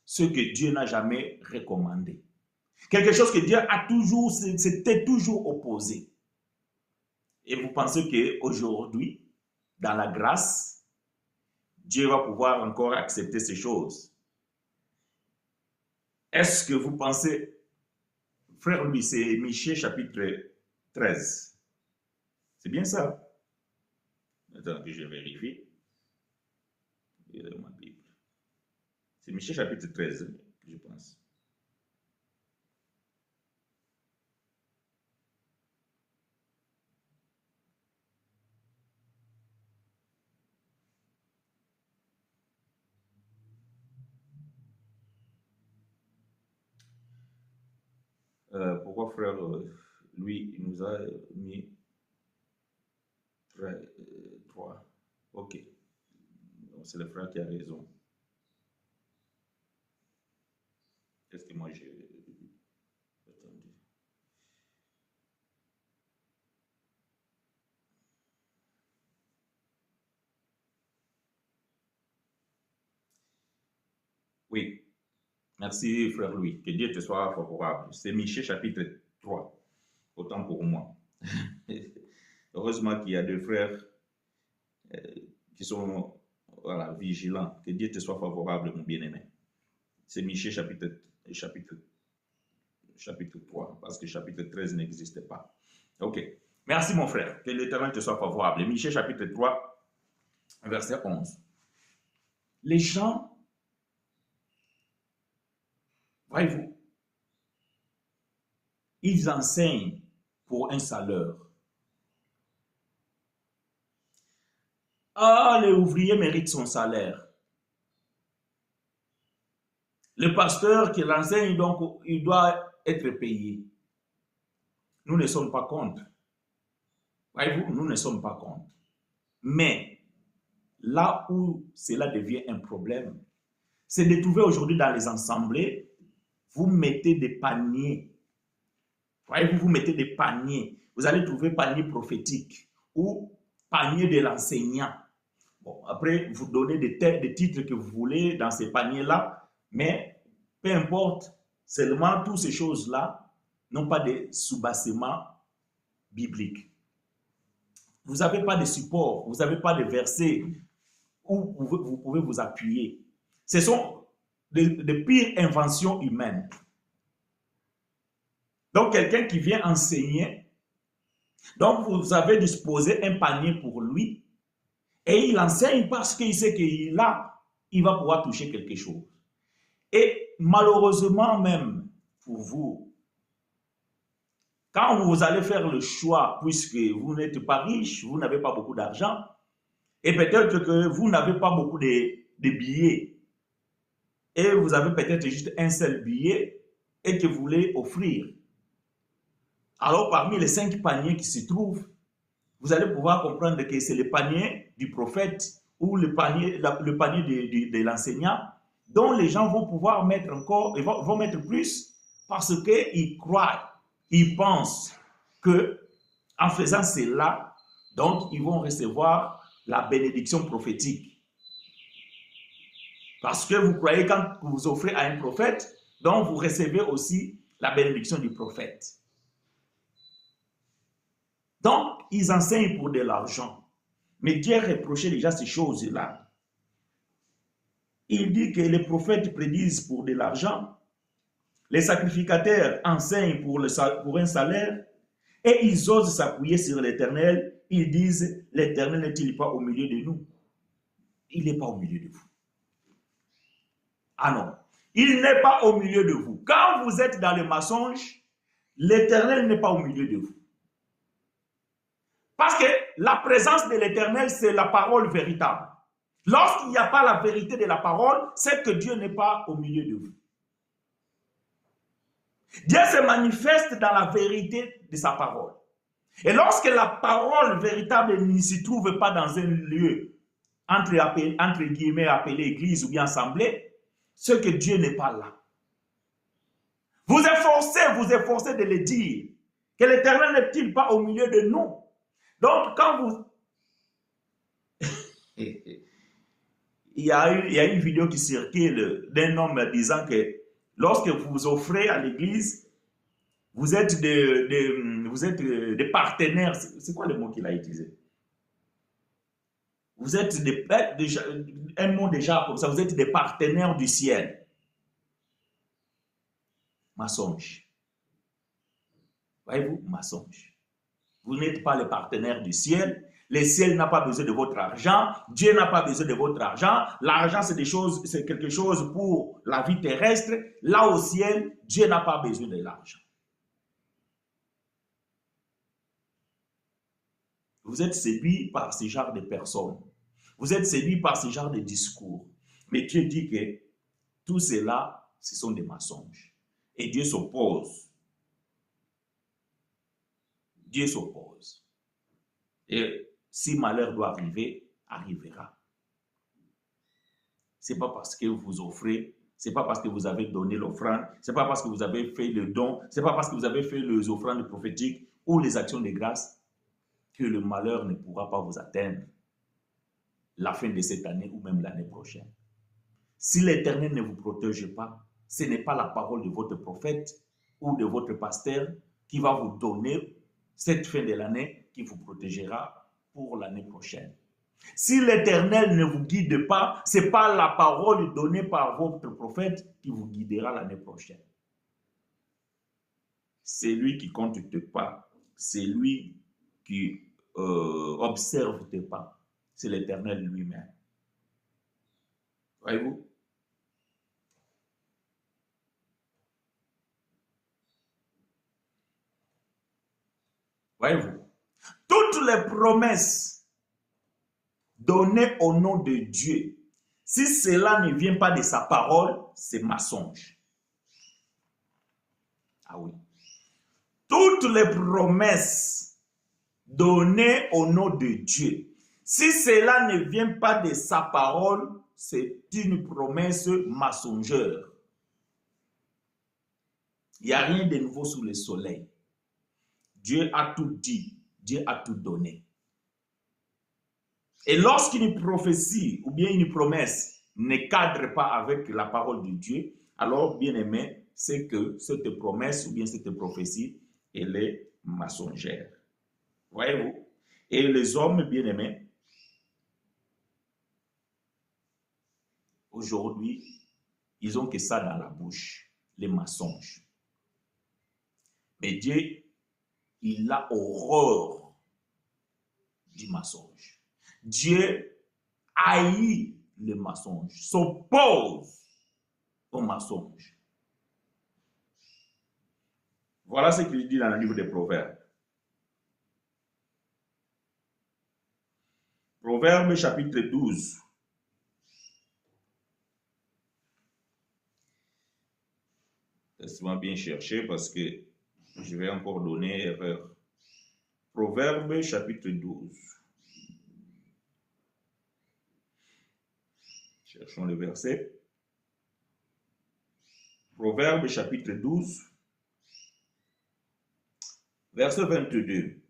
Ce que Dieu n'a jamais recommandé. Quelque chose que Dieu a toujours, s'était toujours opposé. Et vous pensez qu'aujourd'hui, dans la grâce, Dieu va pouvoir encore accepter ces choses. Est-ce que vous pensez, frère Louis, c'est Michée chapitre 13. C'est bien ça? Attends que je vérifie. C'est Michée chapitre 13, je pense. Pourquoi frère, lui, il nous a mis 3. Ok. C'est le frère qui a raison. Qu'est-ce que moi j'ai... Attendez. Oui. Merci, frère Louis. Que Dieu te soit favorable. C'est Michée chapitre 3. Autant pour moi. Heureusement qu'il y a deux frères qui sont vigilants. Que Dieu te soit favorable, mon bien-aimé. C'est Michée chapitre 3, parce que chapitre 13 n'existe pas. Ok. Merci, mon frère. Que l'Éternel te soit favorable. Michée chapitre 3, verset 11. Les gens, voyez-vous, ils enseignent pour un salaire. Ah, l'ouvrier mérite son salaire. Le pasteur qui l'enseigne, donc, il doit être payé. Nous ne sommes pas contre. Voyez-vous, nous ne sommes pas contre. Mais là où cela devient un problème, c'est de trouver aujourd'hui dans les assemblées, vous mettez des paniers. Voyez-vous, vous mettez des paniers. Vous allez trouver panier prophétique ou panier de l'enseignant. Bon, après, vous donnez des titres que vous voulez dans ces paniers-là, mais peu importe, seulement toutes ces choses-là n'ont pas de sous-bassement biblique. Vous n'avez pas de support, vous n'avez pas de versets où vous pouvez vous appuyer. Ce sont de pires inventions humaines. Donc, quelqu'un qui vient enseigner, donc vous avez disposé un panier pour lui, et il enseigne parce qu'il sait qu'il va pouvoir toucher quelque chose. Et malheureusement même pour vous, quand vous allez faire le choix, puisque vous n'êtes pas riche, vous n'avez pas beaucoup d'argent, et peut-être que vous n'avez pas beaucoup de billets, et vous avez peut-être juste un seul billet, et que vous voulez offrir. Alors parmi les 5 paniers qui se trouvent, vous allez pouvoir comprendre que c'est le panier du prophète ou le panier de l'enseignant dont les gens vont pouvoir mettre encore, et vont mettre plus parce qu'ils croient, ils pensent que en faisant cela, donc ils vont recevoir la bénédiction prophétique. Parce que vous croyez quand vous offrez à un prophète, donc vous recevez aussi la bénédiction du prophète. Donc, ils enseignent pour de l'argent. Mais Dieu reprochait déjà ces choses-là. Il dit que les prophètes prédisent pour de l'argent, les sacrificateurs enseignent pour un salaire, et ils osent s'appuyer sur l'Éternel. Ils disent, l'Éternel n'est-il pas au milieu de nous? Il n'est pas au milieu de vous. Ah non, il n'est pas au milieu de vous. Quand vous êtes dans le mensonge, l'Éternel n'est pas au milieu de vous. Parce que la présence de l'Éternel, c'est la parole véritable. Lorsqu'il n'y a pas la vérité de la parole, c'est que Dieu n'est pas au milieu de vous. Dieu se manifeste dans la vérité de sa parole. Et lorsque la parole véritable ne s'y trouve pas dans un lieu entre guillemets appelé église ou bien assemblée, c'est que Dieu n'est pas là. Vous efforcez de le dire, que l'Éternel n'est-il pas au milieu de nous. Donc quand vous... il y a une vidéo qui circule d'un homme disant que lorsque vous offrez à l'église, vous êtes des partenaires. C'est quoi le mot qu'il a utilisé? Vous êtes un mot déjà comme ça, vous êtes des partenaires du ciel. Mensonge. Voyez-vous, mensonge. Vous n'êtes pas les partenaires du ciel. Le ciel n'a pas besoin de votre argent. Dieu n'a pas besoin de votre argent. L'argent, c'est quelque chose pour la vie terrestre. Là au ciel, Dieu n'a pas besoin de l'argent. Vous êtes séduit par ce genre de personnes. Vous êtes séduit par ce genre de discours. Mais Dieu dit que tout cela, ce sont des mensonges. Et Dieu s'oppose. Dieu s'oppose. Et si malheur doit arriver, arrivera. Ce n'est pas parce que vous offrez, ce n'est pas parce que vous avez donné l'offrande, ce n'est pas parce que vous avez fait le don, ce n'est pas parce que vous avez fait les offrandes prophétiques ou les actions de grâce que le malheur ne pourra pas vous atteindre la fin de cette année ou même l'année prochaine. Si l'Éternel ne vous protège pas, ce n'est pas la parole de votre prophète ou de votre pasteur qui va vous donner cette fin de l'année qui vous protégera pour l'année prochaine. Si l'Éternel ne vous guide pas, ce n'est pas la parole donnée par votre prophète qui vous guidera l'année prochaine. C'est lui qui compte tes pas, c'est lui qui observe tes pas. C'est l'Éternel lui-même. Voyez-vous? Voyez-vous? Toutes les promesses données au nom de Dieu, si cela ne vient pas de sa parole, c'est mensonge. Ah oui. Toutes les promesses données au nom de Dieu, si cela ne vient pas de sa parole, c'est une promesse mensongère. Il n'y a rien de nouveau sous le soleil. Dieu a tout dit, Dieu a tout donné. Et lorsqu'une prophétie ou bien une promesse ne cadre pas avec la parole de Dieu, alors, bien aimé, c'est que cette promesse ou bien cette prophétie, elle est mensongère. Voyez-vous? Et les hommes, bien aimés, aujourd'hui, ils n'ont que ça dans la bouche, les mensonges. Mais Dieu, il a horreur du mensonge. Dieu haït le mensonge, s'oppose au mensonge. Voilà ce qu'il dit dans le livre des Proverbes. Proverbes chapitre 12. Laisse-moi bien chercher parce que je vais encore donner erreur. Proverbes chapitre 12. Cherchons le verset. Proverbes chapitre 12, verset 22.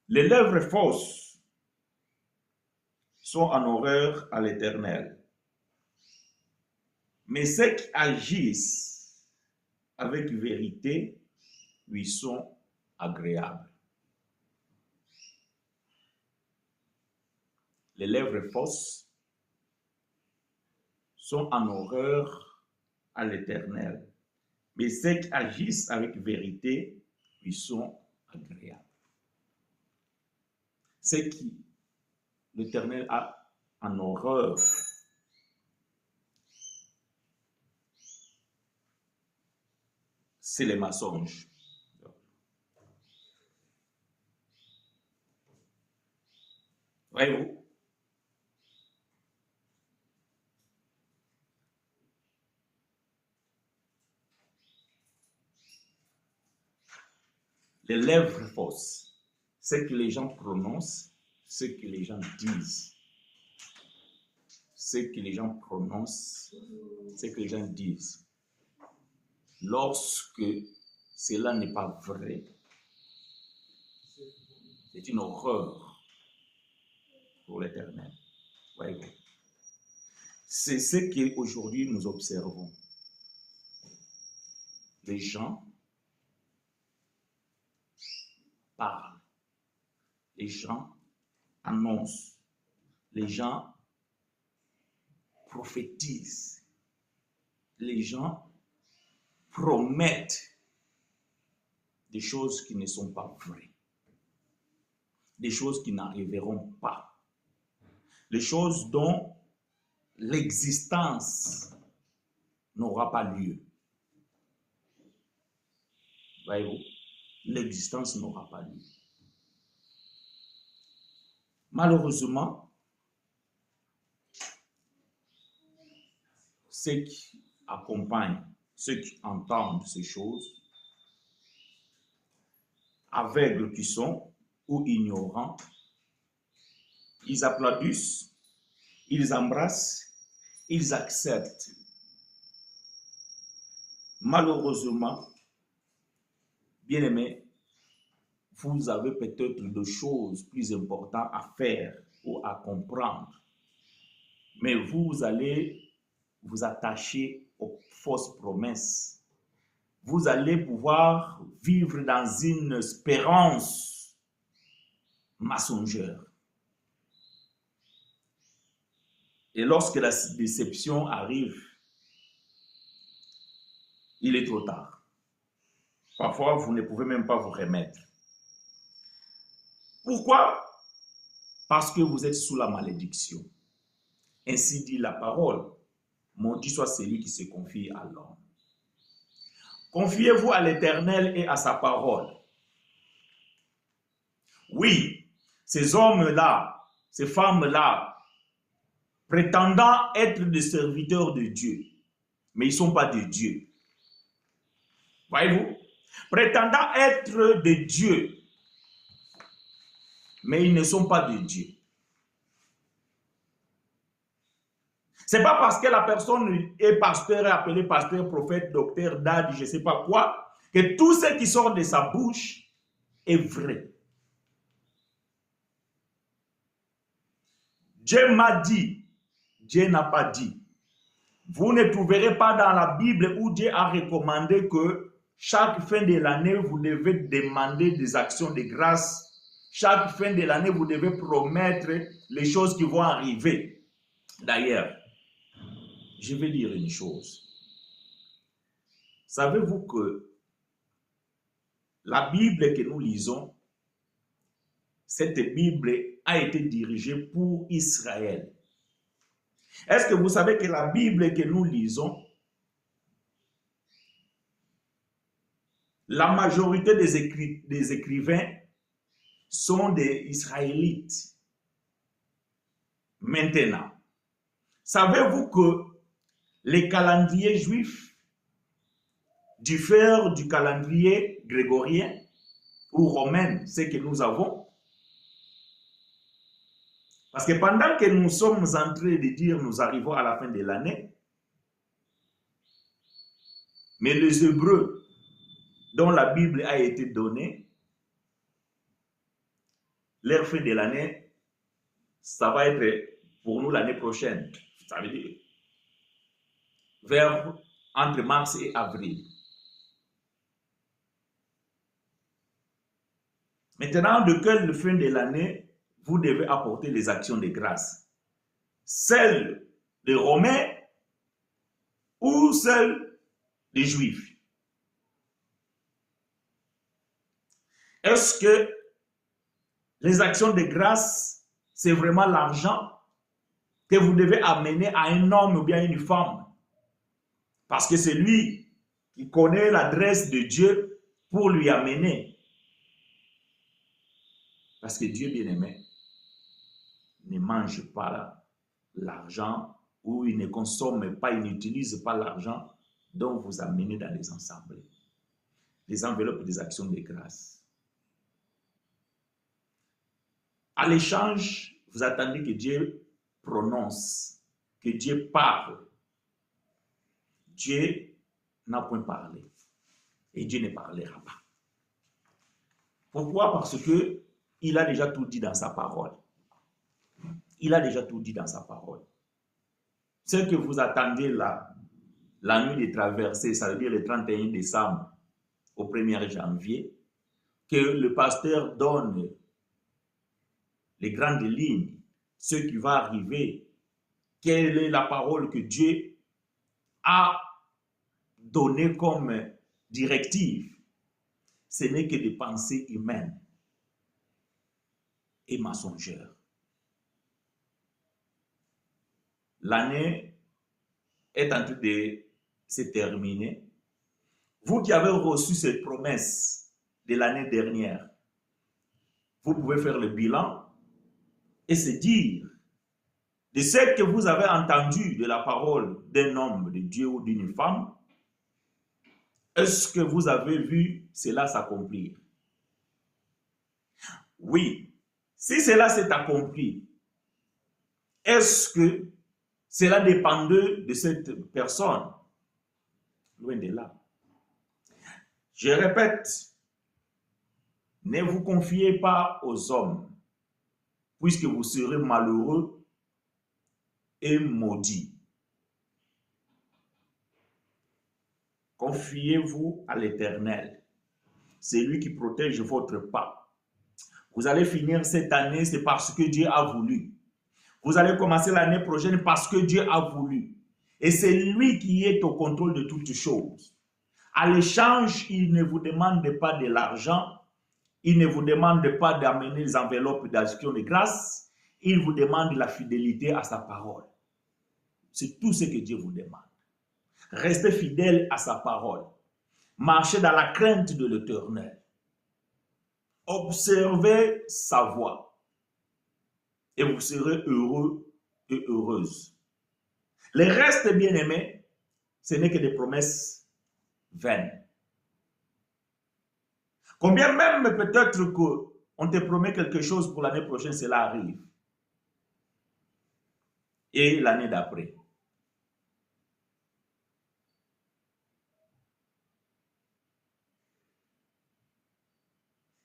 Les lèvres fausses sont en horreur à l'Éternel, mais ceux qui agissent avec vérité lui sont agréables. Les lèvres fausses sont en horreur à l'Éternel, mais ceux qui agissent avec vérité lui sont agréables. Ceux qui l'Éternel a en horreur. C'est les mensonges. Voyez-vous? Les lèvres fausses, ce que les gens prononcent, ce que les gens disent. Ce que les gens prononcent, ce que les gens disent. Lorsque cela n'est pas vrai, c'est une horreur pour l'Éternel. Voyez-vous? C'est ce qu'aujourd'hui nous observons. Les gens parlent, les gens annoncent, les gens prophétisent, les gens promettent des choses qui ne sont pas vraies, des choses qui n'arriveront pas, des choses dont l'existence n'aura pas lieu. Voyez-vous, l'existence n'aura pas lieu. Malheureusement, ceux qui accompagnent, ceux qui entendent ces choses, aveugles qui sont ou ignorants, ils applaudissent, ils embrassent, ils acceptent. Malheureusement, bien-aimés, vous avez peut-être des choses plus importantes à faire ou à comprendre. Mais vous allez vous attacher aux fausses promesses. Vous allez pouvoir vivre dans une espérance mensongère. Et lorsque la déception arrive, il est trop tard. Parfois, vous ne pouvez même pas vous remettre. Pourquoi? Parce que vous êtes sous la malédiction. Ainsi dit la parole. Maudit soit celui qui se confie à l'homme. Confiez-vous à l'Éternel et à sa parole. Oui, ces hommes-là, ces femmes-là, prétendant être des serviteurs de Dieu, mais ils ne sont pas de Dieu. Voyez-vous? Prétendant être de Dieu, mais ils ne sont pas de Dieu. Ce n'est pas parce que la personne est pasteur, appelé pasteur, prophète, docteur, dad, je ne sais pas quoi, que tout ce qui sort de sa bouche est vrai. Dieu m'a dit, Dieu n'a pas dit. Vous ne trouverez pas dans la Bible où Dieu a recommandé que chaque fin de l'année, vous devez demander des actions de grâce. Chaque fin de l'année, vous devez promettre les choses qui vont arriver. D'ailleurs, je vais dire une chose. Savez-vous que la Bible que nous lisons, cette Bible a été dirigée pour Israël. Est-ce que vous savez que la Bible que nous lisons, la majorité des écrivains sont des Israélites? Maintenant, savez-vous que les calendriers juifs diffèrent du calendrier grégorien ou romain, ce que nous avons? Parce que pendant que nous sommes en train de dire nous arrivons à la fin de l'année, mais les Hébreux dont la Bible a été donnée, leur fin de l'année, ça va être pour nous l'année prochaine. Ça veut dire vers entre mars et avril. Maintenant, de quelle fin de l'année vous devez apporter les actions de grâce? Celles des Romains ou celles des Juifs? Est-ce que les actions de grâce, c'est vraiment l'argent que vous devez amener à un homme ou bien à une femme. Parce que c'est lui qui connaît l'adresse de Dieu pour lui amener. Parce que Dieu bien-aimé ne mange pas l'argent ou il ne consomme pas, il n'utilise pas l'argent dont vous amenez dans les assemblées. Les enveloppes des actions de grâce. À l'échange, vous attendez que Dieu prononce, que Dieu parle. Dieu n'a point parlé et Dieu ne parlera pas. Pourquoi? Parce que il a déjà tout dit dans sa parole. Il a déjà tout dit dans sa parole. Ce que vous attendez là, la nuit des traversées, ça veut dire le 31 décembre au 1er janvier, que le pasteur donne les grandes lignes, ce qui va arriver, quelle est la parole que Dieu a donnée comme directive. Ce n'est que des pensées humaines et mensongères. L'année est en train de se terminer. Vous qui avez reçu cette promesse de l'année dernière, vous pouvez faire le bilan et se dire de ce que vous avez entendu de la parole d'un homme de Dieu ou d'une femme, est-ce que vous avez vu cela s'accomplir? Oui. Si cela s'est accompli, est-ce que cela dépendait de cette personne? Loin de là. Je répète, ne vous confiez pas aux hommes, puisque vous serez malheureux et maudits. Confiez-vous à l'Éternel. C'est lui qui protège votre pas. Vous allez finir cette année, c'est parce que Dieu a voulu. Vous allez commencer l'année prochaine parce que Dieu a voulu. Et c'est lui qui est au contrôle de toutes choses. À l'échange, il ne vous demande pas de l'argent. Il ne vous demande pas d'amener les enveloppes d'action de grâce. Il vous demande la fidélité à sa parole. C'est tout ce que Dieu vous demande. Restez fidèle à sa parole. Marchez dans la crainte de l'Éternel. Observez sa voix. Et vous serez heureux et heureuse. Le reste, bien-aimé, ce n'est que des promesses vaines. Combien même peut-être qu'on te promet quelque chose pour l'année prochaine, cela arrive. Et l'année d'après.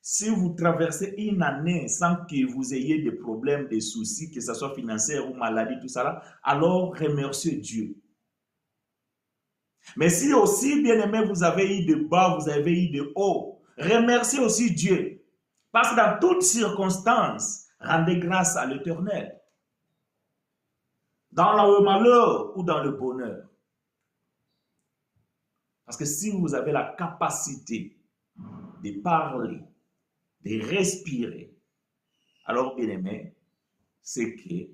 Si vous traversez une année sans que vous ayez des problèmes, des soucis, que ce soit financier ou maladie, tout ça, alors remerciez Dieu. Mais si aussi, bien aimé, vous avez eu de bas, vous avez eu de haut, remerciez aussi Dieu. Parce que dans toutes circonstances, rendez grâce à l'Éternel. Dans le malheur ou dans le bonheur. Parce que si vous avez la capacité de parler, de respirer, alors bien aimé, c'est que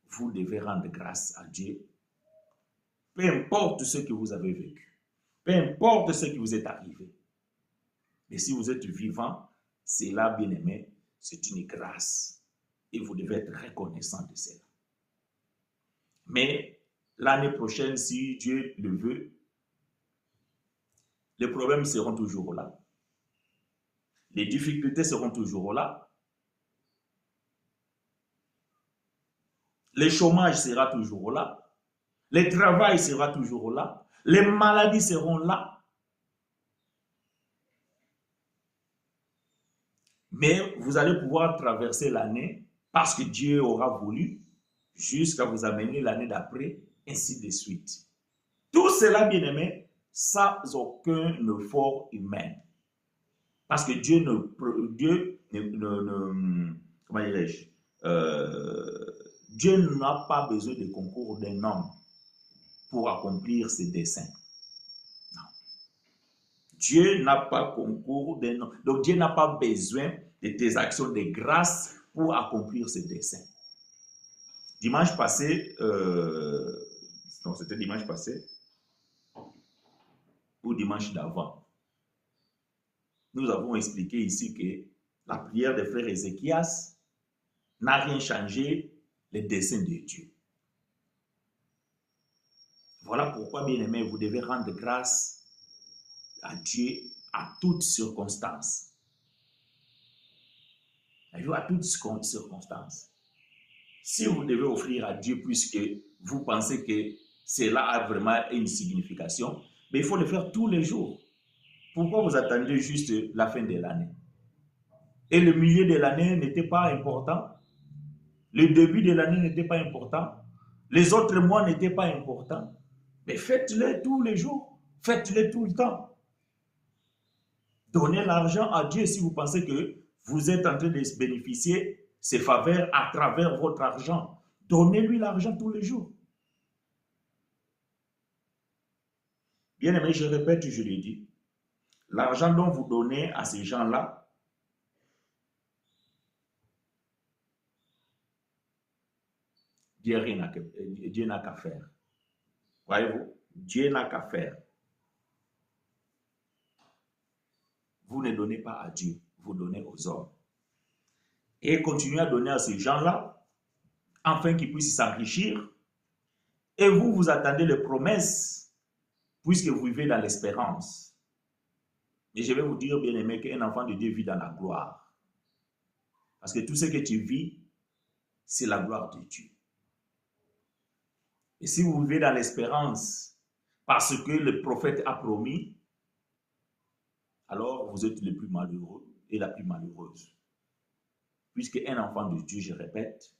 vous devez rendre grâce à Dieu. Peu importe ce que vous avez vécu, peu importe ce qui vous est arrivé. Mais si vous êtes vivant, c'est là, bien aimé, c'est une grâce. Et vous devez être reconnaissant de cela. Mais l'année prochaine, si Dieu le veut, les problèmes seront toujours là. Les difficultés seront toujours là. Le chômage sera toujours là. Le travail sera toujours là. Les maladies seront là. Mais vous allez pouvoir traverser l'année parce que Dieu aura voulu jusqu'à vous amener l'année d'après, ainsi de suite. Tout cela, bien aimé, sans aucun effort humain. Parce que Dieu comment dirais-je, Dieu n'a pas besoin de concours d'un homme pour accomplir ses desseins. Non. Dieu n'a pas concours d'un homme. Donc Dieu n'a pas besoin de tes actions de grâce pour accomplir ses desseins. Dimanche passé, non, c'était dimanche passé, ou dimanche d'avant, nous avons expliqué ici que la prière des frères Ézéchias n'a rien changé les desseins de Dieu. Voilà pourquoi, bien-aimés, vous devez rendre grâce à Dieu à toutes circonstances. À toutes circonstances. Si vous devez offrir à Dieu puisque vous pensez que cela a vraiment une signification, mais il faut le faire tous les jours. Pourquoi vous attendez juste la fin de l'année? Et le milieu de l'année n'était pas important. Le début de l'année n'était pas important. Les autres mois n'étaient pas importants. Mais faites-les tous les jours. Faites-les tout le temps. Donnez l'argent à Dieu si vous pensez que vous êtes en train de bénéficier ses faveurs à travers votre argent. Donnez-lui l'argent tous les jours. Bien aimé, je répète, je l'ai dit. L'argent dont vous donnez à ces gens-là, Dieu n'a qu'à faire. Voyez-vous, Dieu n'a qu'à faire. Vous ne donnez pas à Dieu, vous donnez aux hommes. Et continuez à donner à ces gens-là, afin qu'ils puissent s'enrichir. Et vous, vous attendez les promesses, puisque vous vivez dans l'espérance. Et je vais vous dire, bien aimé, qu'un enfant de Dieu vit dans la gloire. Parce que tout ce que tu vis, c'est la gloire de Dieu. Et si vous vivez dans l'espérance, parce que le prophète a promis, alors vous êtes le plus malheureux et la plus malheureuse. Puisque un enfant de Dieu, je répète,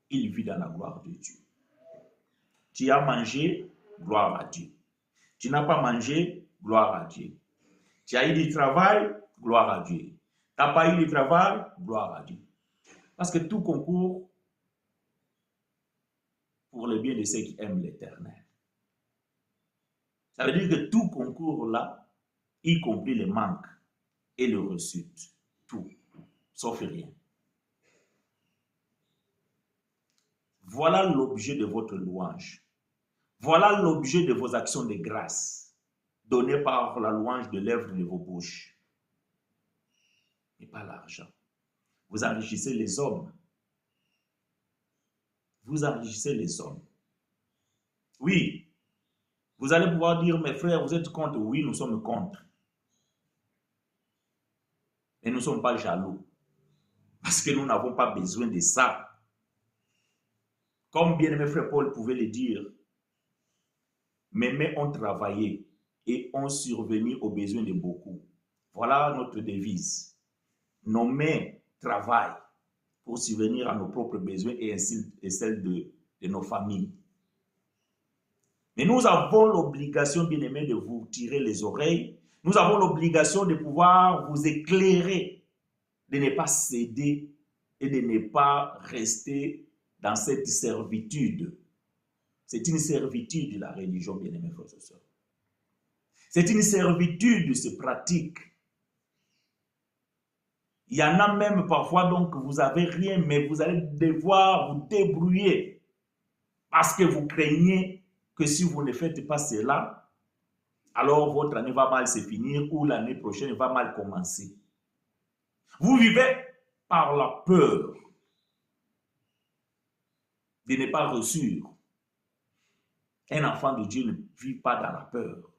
il vit dans la gloire de Dieu. Tu as mangé, gloire à Dieu. Tu n'as pas mangé, gloire à Dieu. Tu as eu du travail, gloire à Dieu. Tu n'as pas eu du travail, gloire à Dieu. Parce que tout concourt pour le bien de ceux qui aiment l'Éternel. Ça veut dire que tout concourt là, y compris les manques et le reçu, tout, sauf rien. Voilà l'objet de votre louange. Voilà l'objet de vos actions de grâce, données par la louange de lèvres de vos bouches. Et pas l'argent. Vous enrichissez les hommes. Vous enrichissez les hommes. Oui, vous allez pouvoir dire, mes frères, vous êtes contre. Oui, nous sommes contre. Et nous ne sommes pas jaloux. Parce que nous n'avons pas besoin de ça. Comme bien aimé frère Paul pouvait le dire, mes mains ont travaillé et ont survenu aux besoins de beaucoup. Voilà notre devise. Nos mains travaillent pour subvenir à nos propres besoins et ainsi et celles de nos familles. Mais nous avons l'obligation, bien aimé, de vous tirer les oreilles. Nous avons l'obligation de pouvoir vous éclairer, de ne pas céder et de ne pas rester dans cette servitude. C'est une servitude, la religion, bien-aimés frères et sœurs. C'est une servitude, se pratique. Il y en a même parfois, donc, vous n'avez rien, mais vous allez devoir vous débrouiller parce que vous craignez que si vous ne faites pas cela, alors votre année va mal se finir ou l'année prochaine va mal commencer. Vous vivez par la peur de ne pas reçu. Un enfant de Dieu ne vit pas dans la peur.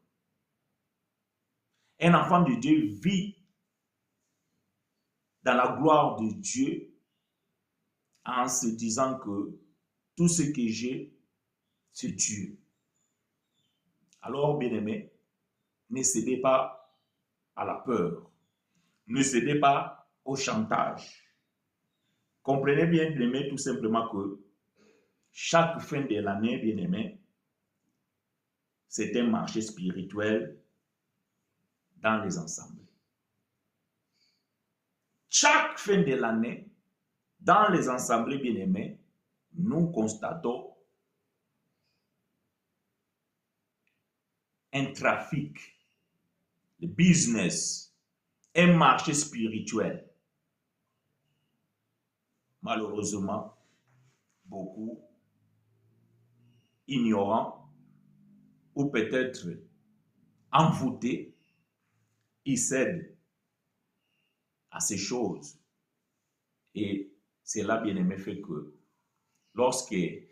Un enfant de Dieu vit dans la gloire de Dieu en se disant que tout ce que j'ai, c'est Dieu. Alors, bien-aimés, ne cédez pas à la peur. Ne cédez pas au chantage. Comprenez bien, bien-aimés, tout simplement que chaque fin de l'année, bien-aimés, c'est un marché spirituel dans les assemblées. Chaque fin de l'année, dans les assemblées bien-aimées, nous constatons un trafic, le business, un marché spirituel. Malheureusement, beaucoup ignorant ou peut-être envoûté, il cède à ces choses. Et cela, bien aimé, fait que lorsqu'il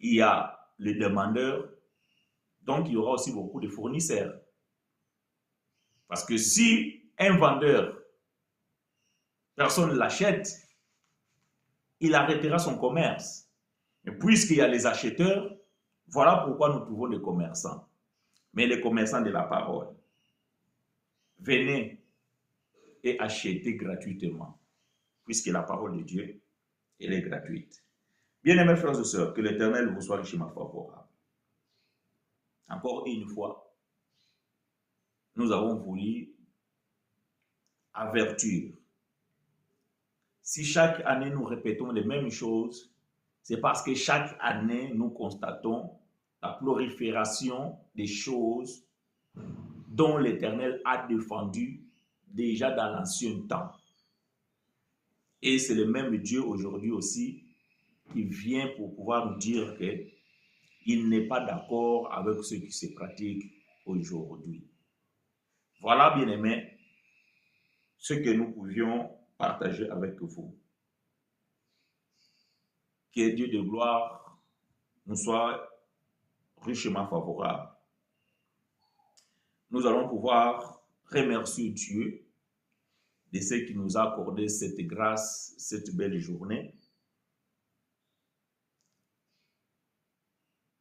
y a le demandeur, donc il y aura aussi beaucoup de fournisseurs. Parce que si un vendeur, personne ne l'achète, il arrêtera son commerce. Et puisqu'il y a les acheteurs, voilà pourquoi nous trouvons des commerçants. Mais les commerçants de la parole, venez et achetez gratuitement, puisque la parole de Dieu, elle est gratuite. Bien-aimés frères et sœurs, que l'Éternel vous soit richement favorable. Encore une fois, nous avons voulu avertir. Si chaque année nous répétons les mêmes choses, c'est parce que chaque année nous constatons la prolifération des choses dont l'Éternel a défendu déjà dans l'ancien temps. Et c'est le même Dieu aujourd'hui aussi qui vient pour pouvoir nous dire qu'il n'est pas d'accord avec ce qui se pratique aujourd'hui. Voilà, bien-aimés, ce que nous pouvions partager avec vous. Que Dieu de gloire nous soit richement favorable. Nous allons pouvoir remercier Dieu de ce qui nous a accordé cette grâce, cette belle journée.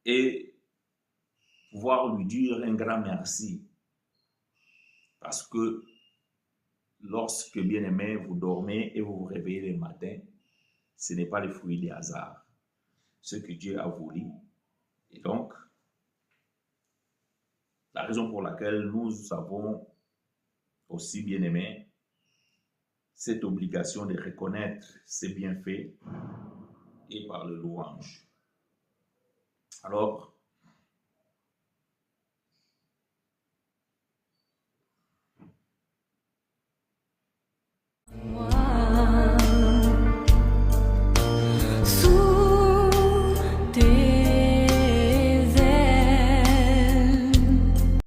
Et pouvoir lui dire un grand merci. Parce que lorsque, bien-aimé, vous dormez et vous vous réveillez le matin, ce n'est pas le fruit des hasards. Ce que Dieu a voulu. Et donc, la raison pour laquelle nous avons aussi, bien-aimé, cette obligation de reconnaître ses bienfaits et par le louange. Alors,